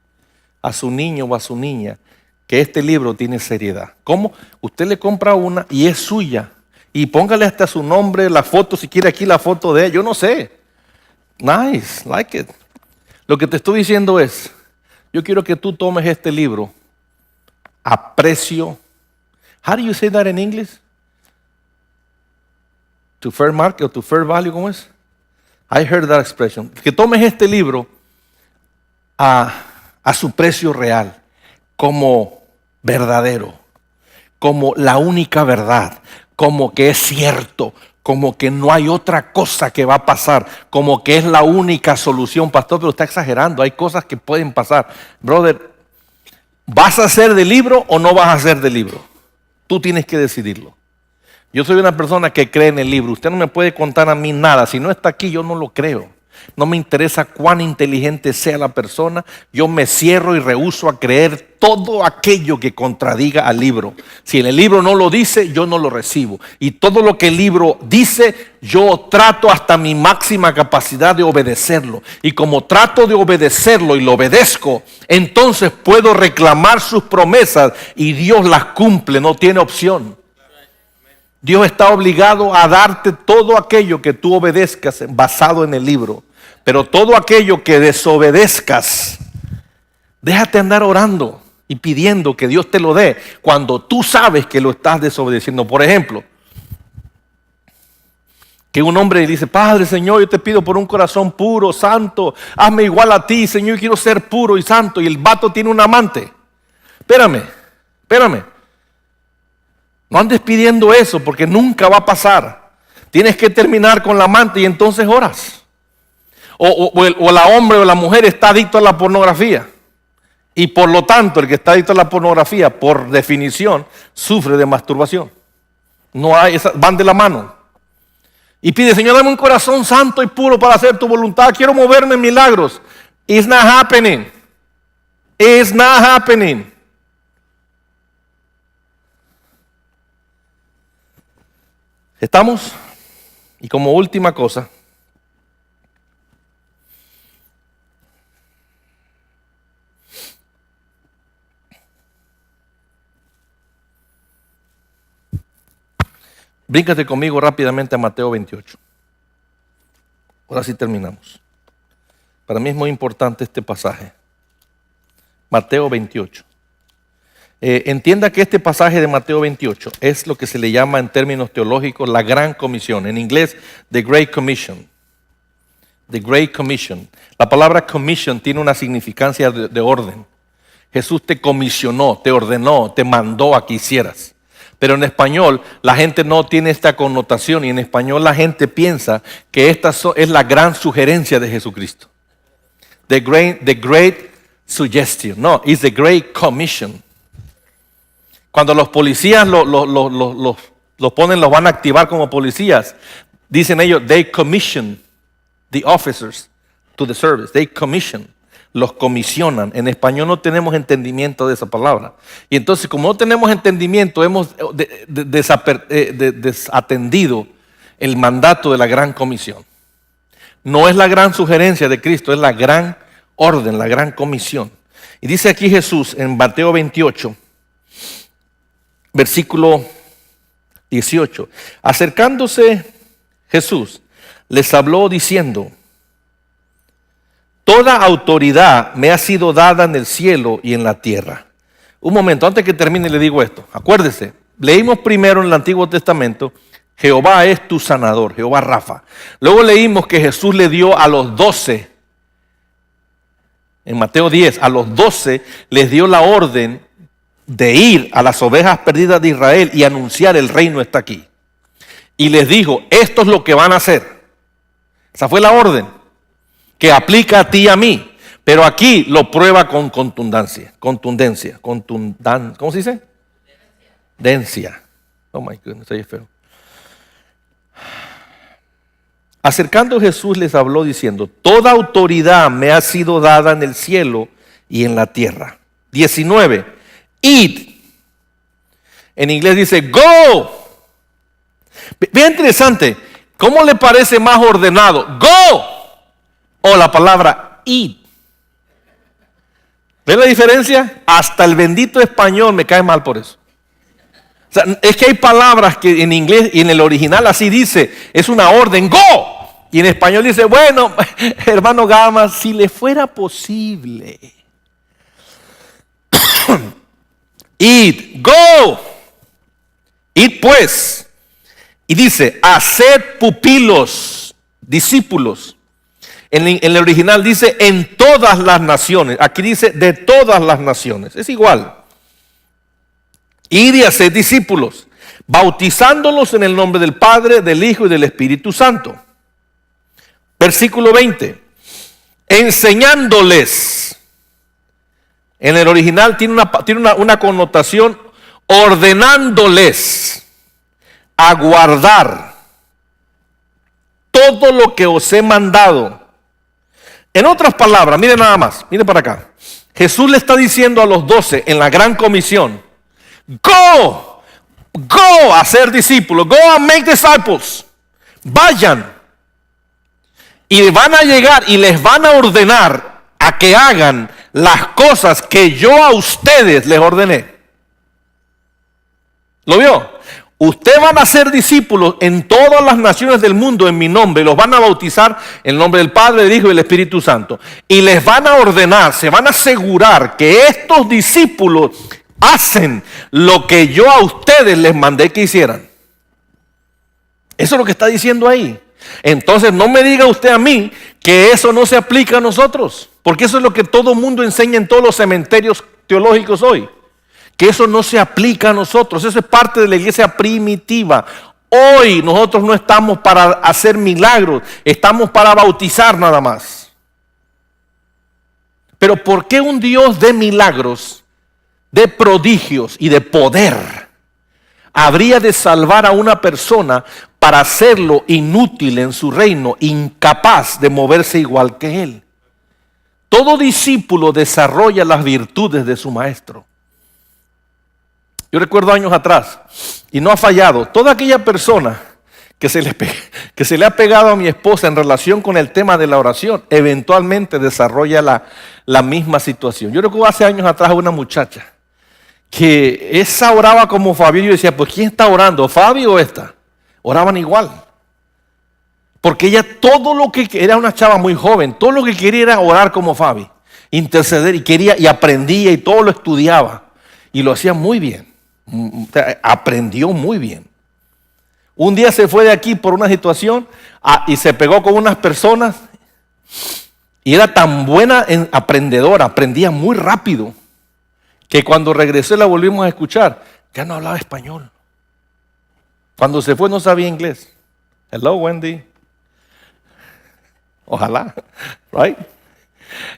a su niño o a su niña, que este libro tiene seriedad. ¿Cómo? Usted le compra una y es suya. Y póngale hasta su nombre, la foto, si quiere aquí la foto de él, yo no sé. Nice, like it. Lo que te estoy diciendo es, yo quiero que tú tomes este libro a precio. How do you say that in English? To fair market o to fair value, ¿cómo es? I heard that expression. Que tomes este libro a su precio real, como verdadero, como la única verdad, como que es cierto, como que no hay otra cosa que va a pasar, como que es la única solución. Pastor, pero está exagerando, hay cosas que pueden pasar. Brother, ¿vas a hacer del libro o no vas a hacer del libro? Tú tienes que decidirlo. Yo soy una persona que cree en el libro. Usted no me puede contar a mí nada. Si no está aquí, yo no lo creo. No me interesa cuán inteligente sea la persona. Yo me cierro y rehúso a creer todo aquello que contradiga al libro. Si el libro no lo dice, yo no lo recibo. Y todo lo que el libro dice, yo trato hasta mi máxima capacidad de obedecerlo. Y como trato de obedecerlo y lo obedezco, entonces puedo reclamar sus promesas y Dios las cumple, no tiene opción. Dios está obligado a darte todo aquello que tú obedezcas basado en el libro. Pero todo aquello que desobedezcas, déjate andar orando y pidiendo que Dios te lo dé cuando tú sabes que lo estás desobedeciendo. Por ejemplo, que un hombre dice: Padre, Señor, yo te pido por un corazón puro, santo, hazme igual a ti, Señor, yo quiero ser puro y santo. Y el vato tiene un amante. Espérame. No andes pidiendo eso porque nunca va a pasar. Tienes que terminar con la amante y entonces oras. O la hombre o la mujer está adicto a la pornografía. Y por lo tanto, el que está adicto a la pornografía, por definición, sufre de masturbación. No hay, van de la mano. Y pide: Señor, dame un corazón santo y puro para hacer tu voluntad. Quiero moverme en milagros. It's not happening. It's not happening. ¿Estamos? Y como última cosa, bríncate conmigo rápidamente a Mateo 28. Ahora sí terminamos. Para mí es muy importante este pasaje. Mateo 28. Entienda que este pasaje de Mateo 28 es lo que se le llama en términos teológicos la Gran Comisión. En inglés, The Great Commission. The Great Commission. La palabra commission tiene una significancia de orden. Jesús te comisionó, te ordenó, te mandó a que hicieras. Pero en español la gente no tiene esta connotación, y en español la gente piensa que esta es la gran sugerencia de Jesucristo. The great suggestion. No, it's the Great Commission. Cuando los policías los ponen, los van a activar como policías, dicen ellos: they commission the officers to the service. They commission. Los comisionan. En español no tenemos entendimiento de esa palabra. Y entonces, como no tenemos entendimiento, hemos desatendido el mandato de la gran comisión. No es la gran sugerencia de Cristo, es la gran orden, la gran comisión. Y dice aquí Jesús en Mateo 28, versículo 18. Acercándose Jesús, les habló diciendo: toda autoridad me ha sido dada en el cielo y en la tierra. Un momento, antes que termine le digo esto. Acuérdese, leímos primero en el Antiguo Testamento: Jehová es tu sanador, Jehová Rafa. Luego leímos que Jesús le dio a los 12, en Mateo 10, a los 12 les dio la orden de ir a las ovejas perdidas de Israel y anunciar: el reino está aquí. Y les dijo: esto es lo que van a hacer. Esa fue la orden que aplica a ti y a mí. Pero aquí lo prueba con contundencia. ¿Cómo se dice? Dencia. Oh my goodness, ahí es feo. Acercando Jesús les habló diciendo: toda autoridad me ha sido dada en el cielo y en la tierra. 19. Id. En inglés dice go. Bien interesante. ¿Cómo le parece más ordenado? Go. O la palabra id. ¿Ven la diferencia? Hasta el bendito español me cae mal por eso. O sea, es que hay palabras que en inglés y en el original así dice, es una orden, go. Y en español dice: bueno, hermano Gama, si le fuera posible. Id, go. Id pues. Y dice: haced pupilos, discípulos. En el original dice: en todas las naciones. Aquí dice: de todas las naciones. Es igual. Id y haced discípulos, bautizándolos en el nombre del Padre, del Hijo y del Espíritu Santo. Versículo 20. Enseñándoles. En el original tiene una connotación: ordenándoles a guardar todo lo que os he mandado. En otras palabras, miren nada más, miren para acá. Jesús le está diciendo a los 12 en la gran comisión: go a ser discípulos, go and make disciples. Vayan. Y van a llegar y les van a ordenar a que hagan las cosas que yo a ustedes les ordené. ¿Lo vio? Ustedes van a ser discípulos en todas las naciones del mundo en mi nombre. Los van a bautizar en el nombre del Padre, del Hijo y del Espíritu Santo. Y les van a ordenar, se van a asegurar que estos discípulos hacen lo que yo a ustedes les mandé que hicieran. Eso es lo que está diciendo ahí. Entonces no me diga usted a mí que eso no se aplica a nosotros. Porque eso es lo que todo el mundo enseña en todos los cementerios teológicos hoy. Que eso no se aplica a nosotros. Eso es parte de la iglesia primitiva. Hoy nosotros no estamos para hacer milagros. Estamos para bautizar nada más. Pero ¿por qué un Dios de milagros, de prodigios y de poder habría de salvar a una persona para hacerlo inútil en su reino, incapaz de moverse igual que él? Todo discípulo desarrolla las virtudes de su maestro. Yo recuerdo años atrás, y no ha fallado, toda aquella persona que se le ha pegado a mi esposa en relación con el tema de la oración, eventualmente desarrolla la misma situación. Yo recuerdo hace años atrás a una muchacha que esa oraba como Fabio, y yo decía, pues ¿quién está orando? ¿Fabio o esta? Oraban igual. Porque ella todo lo que era una chava muy joven, todo lo que quería era orar como Fabi, interceder, y quería y aprendía y todo lo estudiaba y lo hacía muy bien. Aprendió muy bien. Un día se fue de aquí por una situación y se pegó con unas personas y era tan buena aprendedora, aprendía muy rápido, que cuando regresé la volvimos a escuchar, ya no hablaba español. Cuando se fue no sabía inglés. Hello, Wendy. Ojalá, right?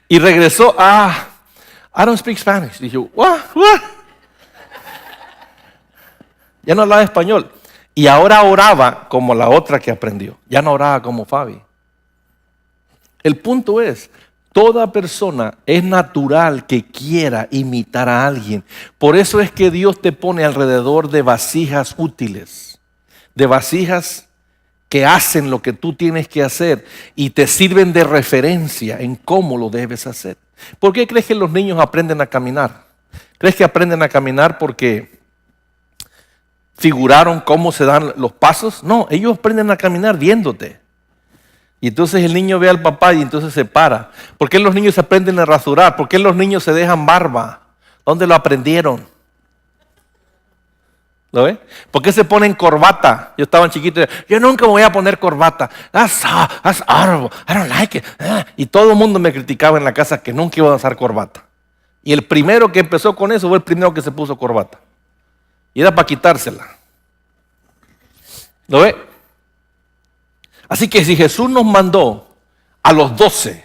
Y regresó, I don't speak Spanish. Y yo, what? Ya no hablaba español. Y ahora oraba como la otra que aprendió. Ya no oraba como Fabi. El punto es, toda persona es natural que quiera imitar a alguien. Por eso es que Dios te pone alrededor de vasijas útiles, de vasijas que hacen lo que tú tienes que hacer y te sirven de referencia en cómo lo debes hacer. ¿Por qué crees que los niños aprenden a caminar? ¿Crees que aprenden a caminar porque figuraron cómo se dan los pasos? No, ellos aprenden a caminar viéndote. Y entonces el niño ve al papá y entonces se para. ¿Por qué los niños aprenden a rasurar? ¿Por qué los niños se dejan barba? ¿Dónde lo aprendieron? ¿Lo ve? ¿Por qué se ponen corbata? Yo estaba chiquito y yo nunca me voy a poner corbata. That's horrible. I don't like it. Y todo el mundo me criticaba en la casa que nunca iba a usar corbata. Y el primero que empezó con eso fue el primero que se puso corbata. Y era para quitársela. ¿Lo ve? Así que si Jesús nos mandó a los 12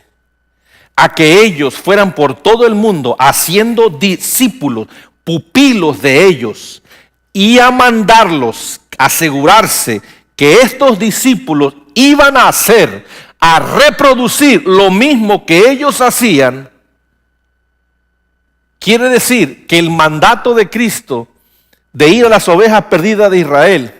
a que ellos fueran por todo el mundo haciendo discípulos, pupilos de ellos, y a mandarlos a asegurarse que estos discípulos iban a hacer, a reproducir lo mismo que ellos hacían, quiere decir que el mandato de Cristo de ir a las ovejas perdidas de Israel,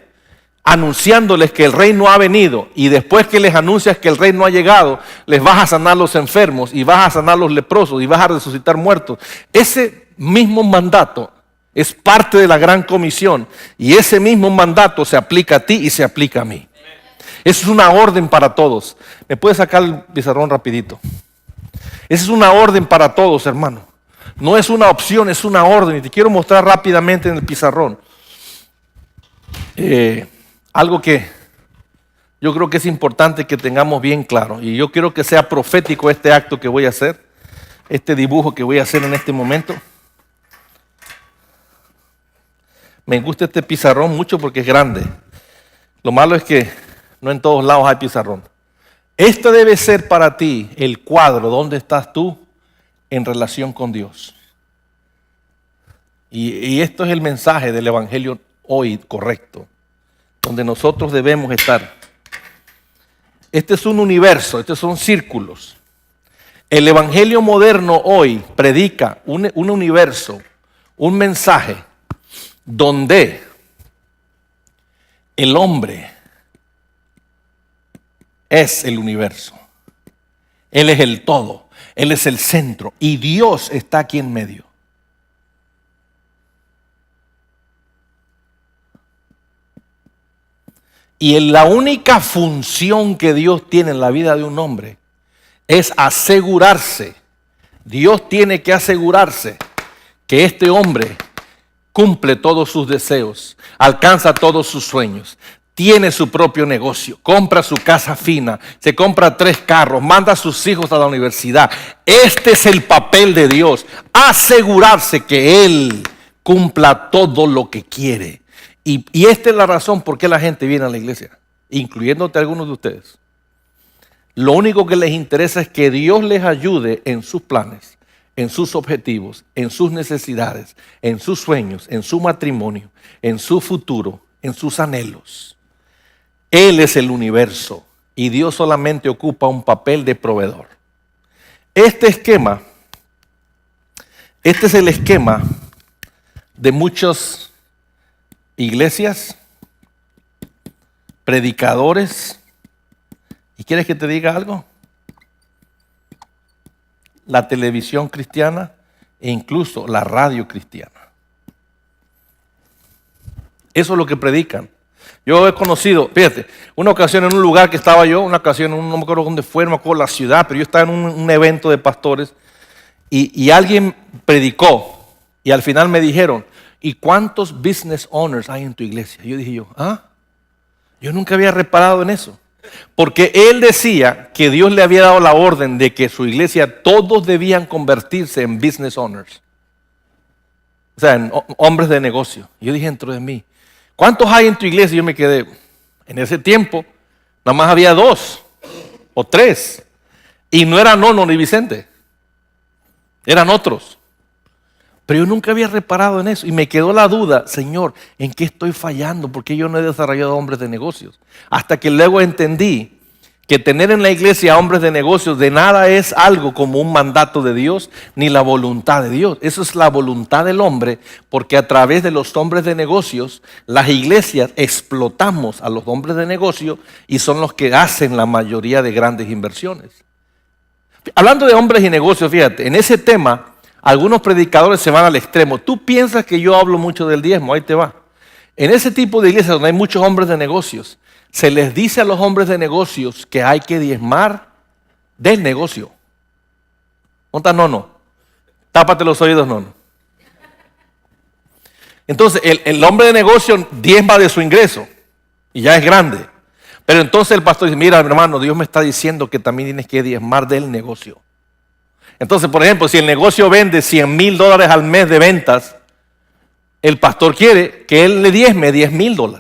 anunciándoles que el reino ha venido, y después que les anuncias que el reino ha llegado, les vas a sanar los enfermos y vas a sanar los leprosos y vas a resucitar muertos. Ese mismo mandato es parte de la gran comisión, y ese mismo mandato se aplica a ti y se aplica a mí. Eso es una orden para todos. ¿Me puedes sacar el pizarrón rapidito? Esa es una orden para todos, hermano. No es una opción, es una orden. Y te quiero mostrar rápidamente en el pizarrón algo que yo creo que es importante que tengamos bien claro. Y yo quiero que sea profético este acto que voy a hacer, este dibujo que voy a hacer en este momento. Me gusta este pizarrón mucho porque es grande. Lo malo es que no en todos lados hay pizarrón. Este debe ser para ti el cuadro donde estás tú en relación con Dios. Y esto es el mensaje del Evangelio hoy correcto, donde nosotros debemos estar. Este es un universo, estos son círculos. El Evangelio moderno hoy predica un universo, un mensaje donde el hombre es el universo. Él es el todo, Él es el centro y Dios está aquí en medio. Y la única función que Dios tiene en la vida de un hombre es asegurarse. Dios tiene que asegurarse que este hombre cumple todos sus deseos, alcanza todos sus sueños, tiene su propio negocio, compra su casa fina, se compra 3 carros, manda a sus hijos a la universidad. Este es el papel de Dios, asegurarse que Él cumpla todo lo que quiere. Y esta es la razón por qué la gente viene a la iglesia, incluyéndote algunos de ustedes. Lo único que les interesa es que Dios les ayude en sus planes, en sus objetivos, en sus necesidades, en sus sueños, en su matrimonio, en su futuro, en sus anhelos. Él es el universo y Dios solamente ocupa un papel de proveedor. Este es el esquema de muchas iglesias, predicadores. ¿Y quieres que te diga algo? La televisión cristiana e incluso la radio cristiana. Eso es lo que predican. Yo he conocido, fíjate, una ocasión en un lugar que estaba yo, una ocasión, no me acuerdo dónde fue, no me acuerdo la ciudad, pero yo estaba en un evento de pastores y alguien predicó y al final me dijeron, ¿y cuántos business owners hay en tu iglesia? Yo dije yo nunca había reparado en eso. Porque él decía que Dios le había dado la orden de que su iglesia todos debían convertirse en business owners. O sea, en hombres de negocio. Yo dije dentro de mí, ¿cuántos hay en tu iglesia? Yo me quedé, en ese tiempo, nada más había 2 o 3. Y no era Nono ni Vicente. Eran otros. Pero yo nunca había reparado en eso. Y me quedó la duda, Señor, ¿en qué estoy fallando? ¿Por qué yo no he desarrollado hombres de negocios? Hasta que luego entendí que tener en la iglesia hombres de negocios de nada es algo como un mandato de Dios, ni la voluntad de Dios. Eso es la voluntad del hombre, porque a través de los hombres de negocios, las iglesias explotamos a los hombres de negocio y son los que hacen la mayoría de grandes inversiones. Hablando de hombres y negocios, fíjate, en ese tema, algunos predicadores se van al extremo. Tú piensas que yo hablo mucho del diezmo, ahí te va. En ese tipo de iglesias donde hay muchos hombres de negocios, se les dice a los hombres de negocios que hay que diezmar del negocio. ¿Dónde está Nono? Tápate los oídos, Nono. Entonces, el hombre de negocio diezma de su ingreso y ya es grande. Pero entonces el pastor dice, mira hermano, Dios me está diciendo que también tienes que diezmar del negocio. Entonces, por ejemplo, si el negocio vende $100,000 al mes de ventas, el pastor quiere que él le diezme $10,000.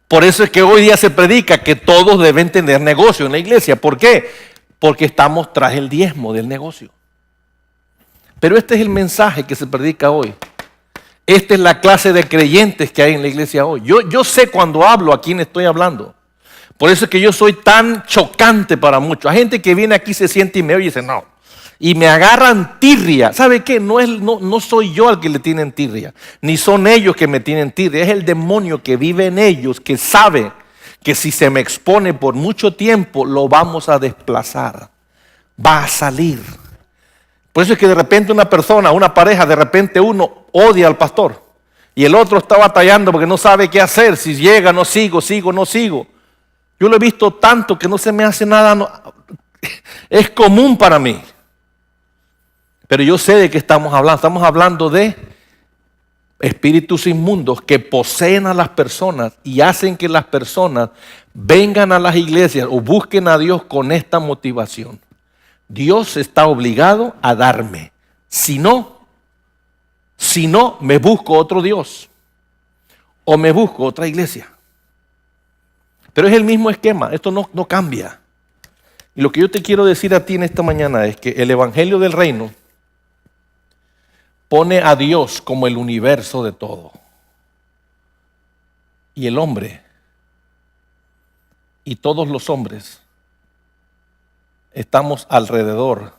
Por eso es que hoy día se predica que todos deben tener negocio en la iglesia. ¿Por qué? Porque estamos tras el diezmo del negocio. Pero este es el mensaje que se predica hoy. Esta es la clase de creyentes que hay en la iglesia hoy. Yo sé cuando hablo a quién estoy hablando. Por eso es que yo soy tan chocante para muchos. Hay gente que viene aquí, se siente y me oye y dice, no. Y me agarran tirria. ¿Sabe qué? No soy yo al que le tienen tirria. Ni son ellos que me tienen tirria. Es el demonio que vive en ellos, que sabe que si se me expone por mucho tiempo, lo vamos a desplazar. Va a salir. Por eso es que de repente una persona, una pareja, de repente uno odia al pastor. Y el otro está batallando porque no sabe qué hacer. Si llega, no sigo, no sigo. Yo lo he visto tanto que no se me hace nada. Es común para mí. Pero yo sé de qué estamos hablando. Estamos hablando de espíritus inmundos que poseen a las personas y hacen que las personas vengan a las iglesias o busquen a Dios con esta motivación. Dios está obligado a darme. Si no, me busco otro Dios o me busco otra iglesia. Pero es el mismo esquema, esto no cambia. Y lo que yo te quiero decir a ti en esta mañana es que el evangelio del reino pone a Dios como el universo de todo. Y el hombre, y todos los hombres, estamos alrededor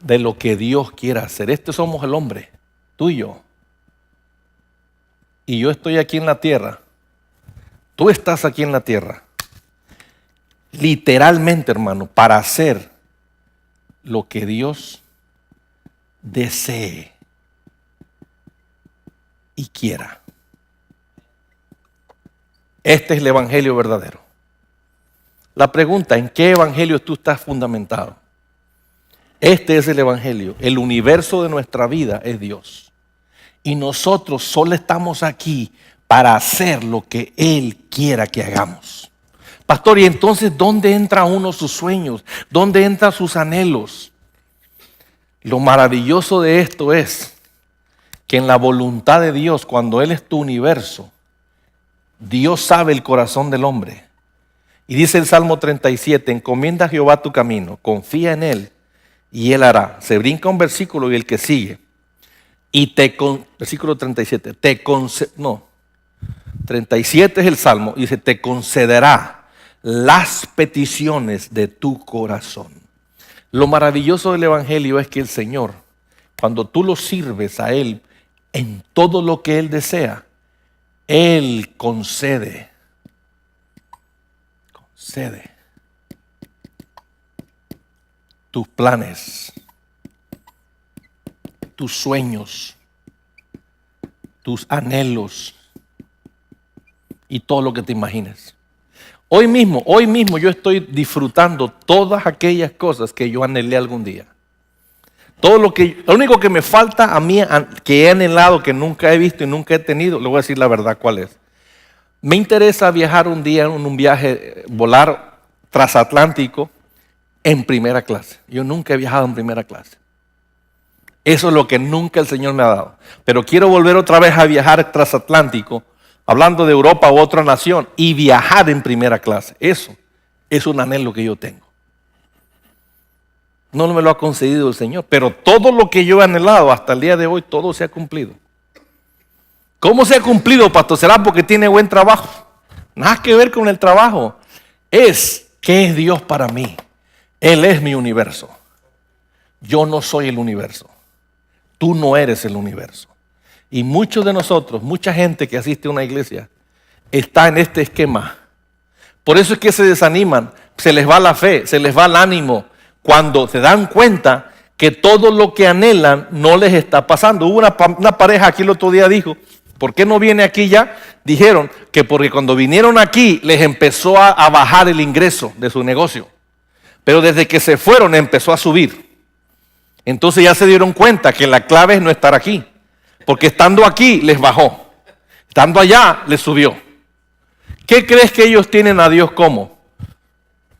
de lo que Dios quiera hacer. Somos el hombre, tú y yo. Y yo estoy aquí en la tierra. Tú estás aquí en la tierra, literalmente, hermano, para hacer lo que Dios desee y quiera. Este es el evangelio verdadero. La pregunta, ¿en qué evangelio tú estás fundamentado? Este es el evangelio. El universo de nuestra vida es Dios. Y nosotros solo estamos aquí para hacer lo que Él quiera que hagamos. Pastor, ¿y entonces dónde entra uno sus sueños? ¿Dónde entran sus anhelos? Lo maravilloso de esto es que en la voluntad de Dios, cuando Él es tu universo, Dios sabe el corazón del hombre. Y dice el Salmo 37, encomienda a Jehová tu camino, confía en Él y Él hará. Se brinca un versículo y el que sigue. Versículo 37, 37 es el Salmo, y dice, te concederá las peticiones de tu corazón. Lo maravilloso del evangelio es que el Señor, cuando tú lo sirves a Él en todo lo que Él desea, Él concede tus planes, tus sueños, tus anhelos y todo lo que te imagines. Hoy mismo yo estoy disfrutando todas aquellas cosas que yo anhelé algún día. Lo único que me falta a mí, que he anhelado, que nunca he visto y nunca he tenido, le voy a decir la verdad cuál es. Me interesa viajar un día en un viaje, volar transatlántico en primera clase. Yo nunca he viajado en primera clase. Eso es lo que nunca el Señor me ha dado. Pero quiero volver otra vez a viajar transatlántico, hablando de Europa u otra nación, y viajar en primera clase. Eso es un anhelo que yo tengo. No me lo ha concedido el Señor, pero todo lo que yo he anhelado hasta el día de hoy, todo se ha cumplido. ¿Cómo se ha cumplido, pastor? ¿Será porque tiene buen trabajo? Nada que ver con el trabajo. ¿Qué es Dios para mí? Él es mi universo. Yo no soy el universo. Tú no eres el universo. Y muchos de nosotros, mucha gente que asiste a una iglesia, está en este esquema. Por eso es que se desaniman, se les va la fe, se les va el ánimo, cuando se dan cuenta que todo lo que anhelan no les está pasando. Hubo una pareja aquí el otro día dijo, ¿por qué no viene aquí ya? Dijeron que porque cuando vinieron aquí les empezó a bajar el ingreso de su negocio. Pero desde que se fueron empezó a subir. Entonces ya se dieron cuenta que la clave es no estar aquí. Porque estando aquí les bajó. Estando allá les subió. ¿Qué crees que ellos tienen a Dios como?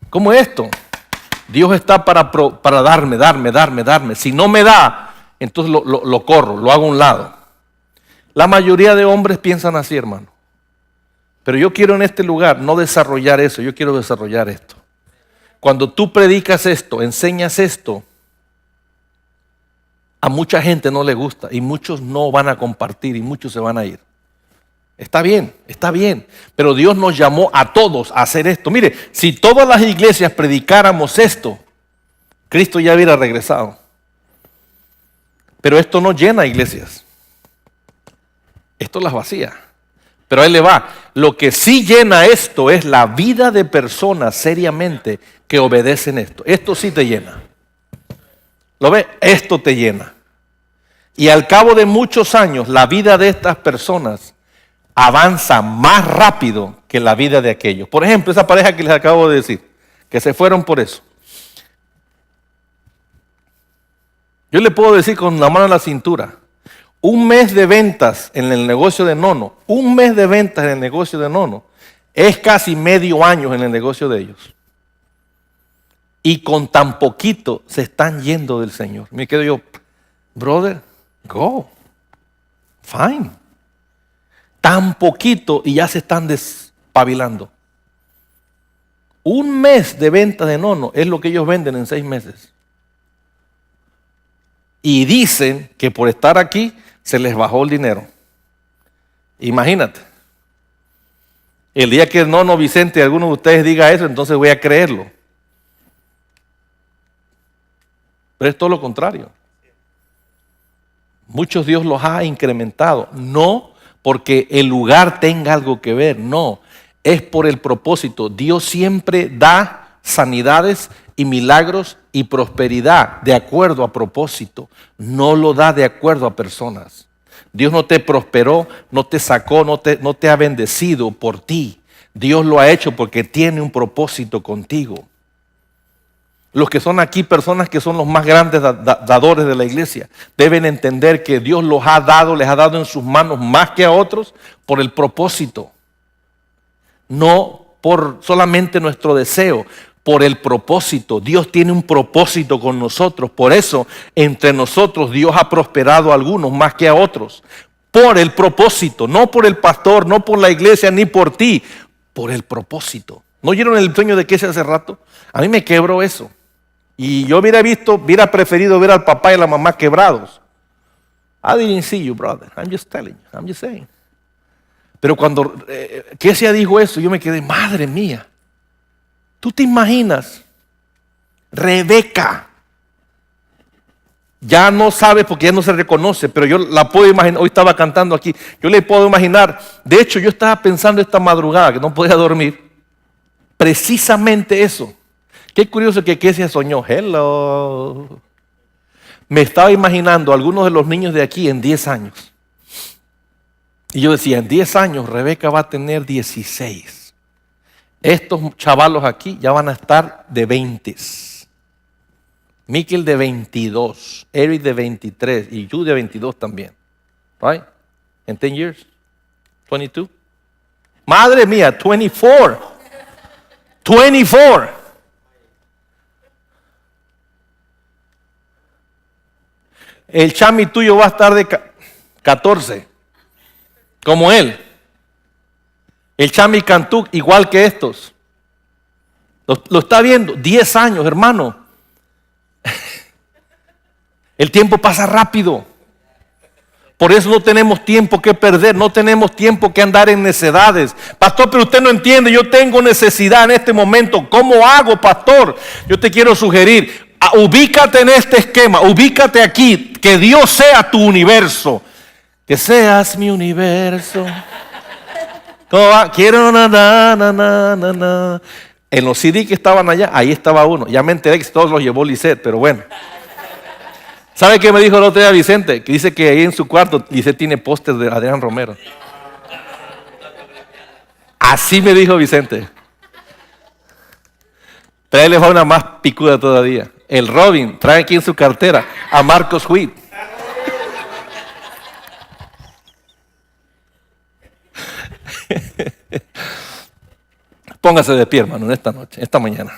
¿Cómo esto? Dios está para darme. Si no me da, entonces lo corro, lo hago a un lado. La mayoría de hombres piensan así, hermano. Pero yo quiero en este lugar no desarrollar eso, yo quiero desarrollar esto. Cuando tú predicas esto, enseñas esto, a mucha gente no le gusta y muchos no van a compartir y muchos se van a ir. Está bien, pero Dios nos llamó a todos a hacer esto. Mire, si todas las iglesias predicáramos esto, Cristo ya hubiera regresado. Pero esto no llena iglesias. Esto las vacía. Pero ahí le va. Lo que sí llena esto es la vida de personas seriamente que obedecen esto. Esto sí te llena. ¿Lo ve? Esto te llena. Y al cabo de muchos años, la vida de estas personas avanza más rápido que la vida de aquellos. Por ejemplo, esa pareja que les acabo de decir, que se fueron por eso. Yo le puedo decir con la mano en la cintura, un mes de ventas en el negocio de Nono, es casi medio año en el negocio de ellos. Y con tan poquito se están yendo del Señor. Me quedo yo, brother, go, fine. Tan poquito y ya se están despabilando. Un mes de venta de Nono es lo que ellos venden en 6 meses. Y dicen que por estar aquí se les bajó el dinero. Imagínate. El día que Nono Vicente, alguno de ustedes diga eso, entonces voy a creerlo. Pero es todo lo contrario. Muchos Dios los ha incrementado. No porque el lugar tenga algo que ver, no. Es por el propósito. Dios siempre da sanidades y milagros y prosperidad de acuerdo a propósito. No lo da de acuerdo a personas. Dios no te prosperó, no te sacó, no te ha bendecido por ti. Dios lo ha hecho porque tiene un propósito contigo. Los que son aquí personas que son los más grandes dadores de la iglesia deben entender que Dios los ha dado, les ha dado en sus manos más que a otros por el propósito. No por solamente nuestro deseo, por el propósito. Dios tiene un propósito con nosotros. Por eso entre nosotros Dios ha prosperado a algunos más que a otros. Por el propósito, no por el pastor, no por la iglesia, ni por ti. Por el propósito. ¿No oyeron el sueño de Kessie hace rato? A mí me quebró eso. Y yo hubiera preferido ver al papá y a la mamá quebrados. I didn't see you, brother. I'm just telling you. I'm just saying. Pero cuando Kessie dijo eso, yo me quedé, madre mía. ¿Tú te imaginas? Rebeca. Ya no sabe porque ya no se reconoce, pero yo la puedo imaginar. Hoy estaba cantando aquí. Yo le puedo imaginar. De hecho, yo estaba pensando esta madrugada que no podía dormir. Precisamente eso. Qué curioso que Kessie soñó. Hello. Me estaba imaginando a algunos de los niños de aquí en 10 años. Y yo decía, en 10 años Rebeca va a tener 16. Estos chavalos aquí ya van a estar de 20. Mikel de 22. Eric de 23. Y Jude de 22 también. Right? In 10 years. 22. Madre mía, 24. 24. El chami tuyo va a estar de 14, como él. El chami Cantuc, igual que estos. Lo está viendo, 10 años, hermano. El tiempo pasa rápido. Por eso no tenemos tiempo que perder, no tenemos tiempo que andar en necedades. Pastor, pero usted no entiende, yo tengo necesidad en este momento. ¿Cómo hago, pastor? Yo te quiero sugerir. Ubícate en este esquema, ubícate aquí, que Dios sea tu universo, que seas mi universo. ¿Cómo va? Quiero na. En los CD que estaban allá, ahí estaba uno. Ya me enteré que todos los llevó Lisette, pero bueno. ¿Sabe qué me dijo el otro día Vicente? Que dice que ahí en su cuarto Lisette tiene póster de Adrián Romero. Así me dijo Vicente. Pero ahí les va una más picuda todavía. El Robin trae aquí en su cartera a Marcos Witt. Póngase de pie, hermano, esta noche, esta mañana.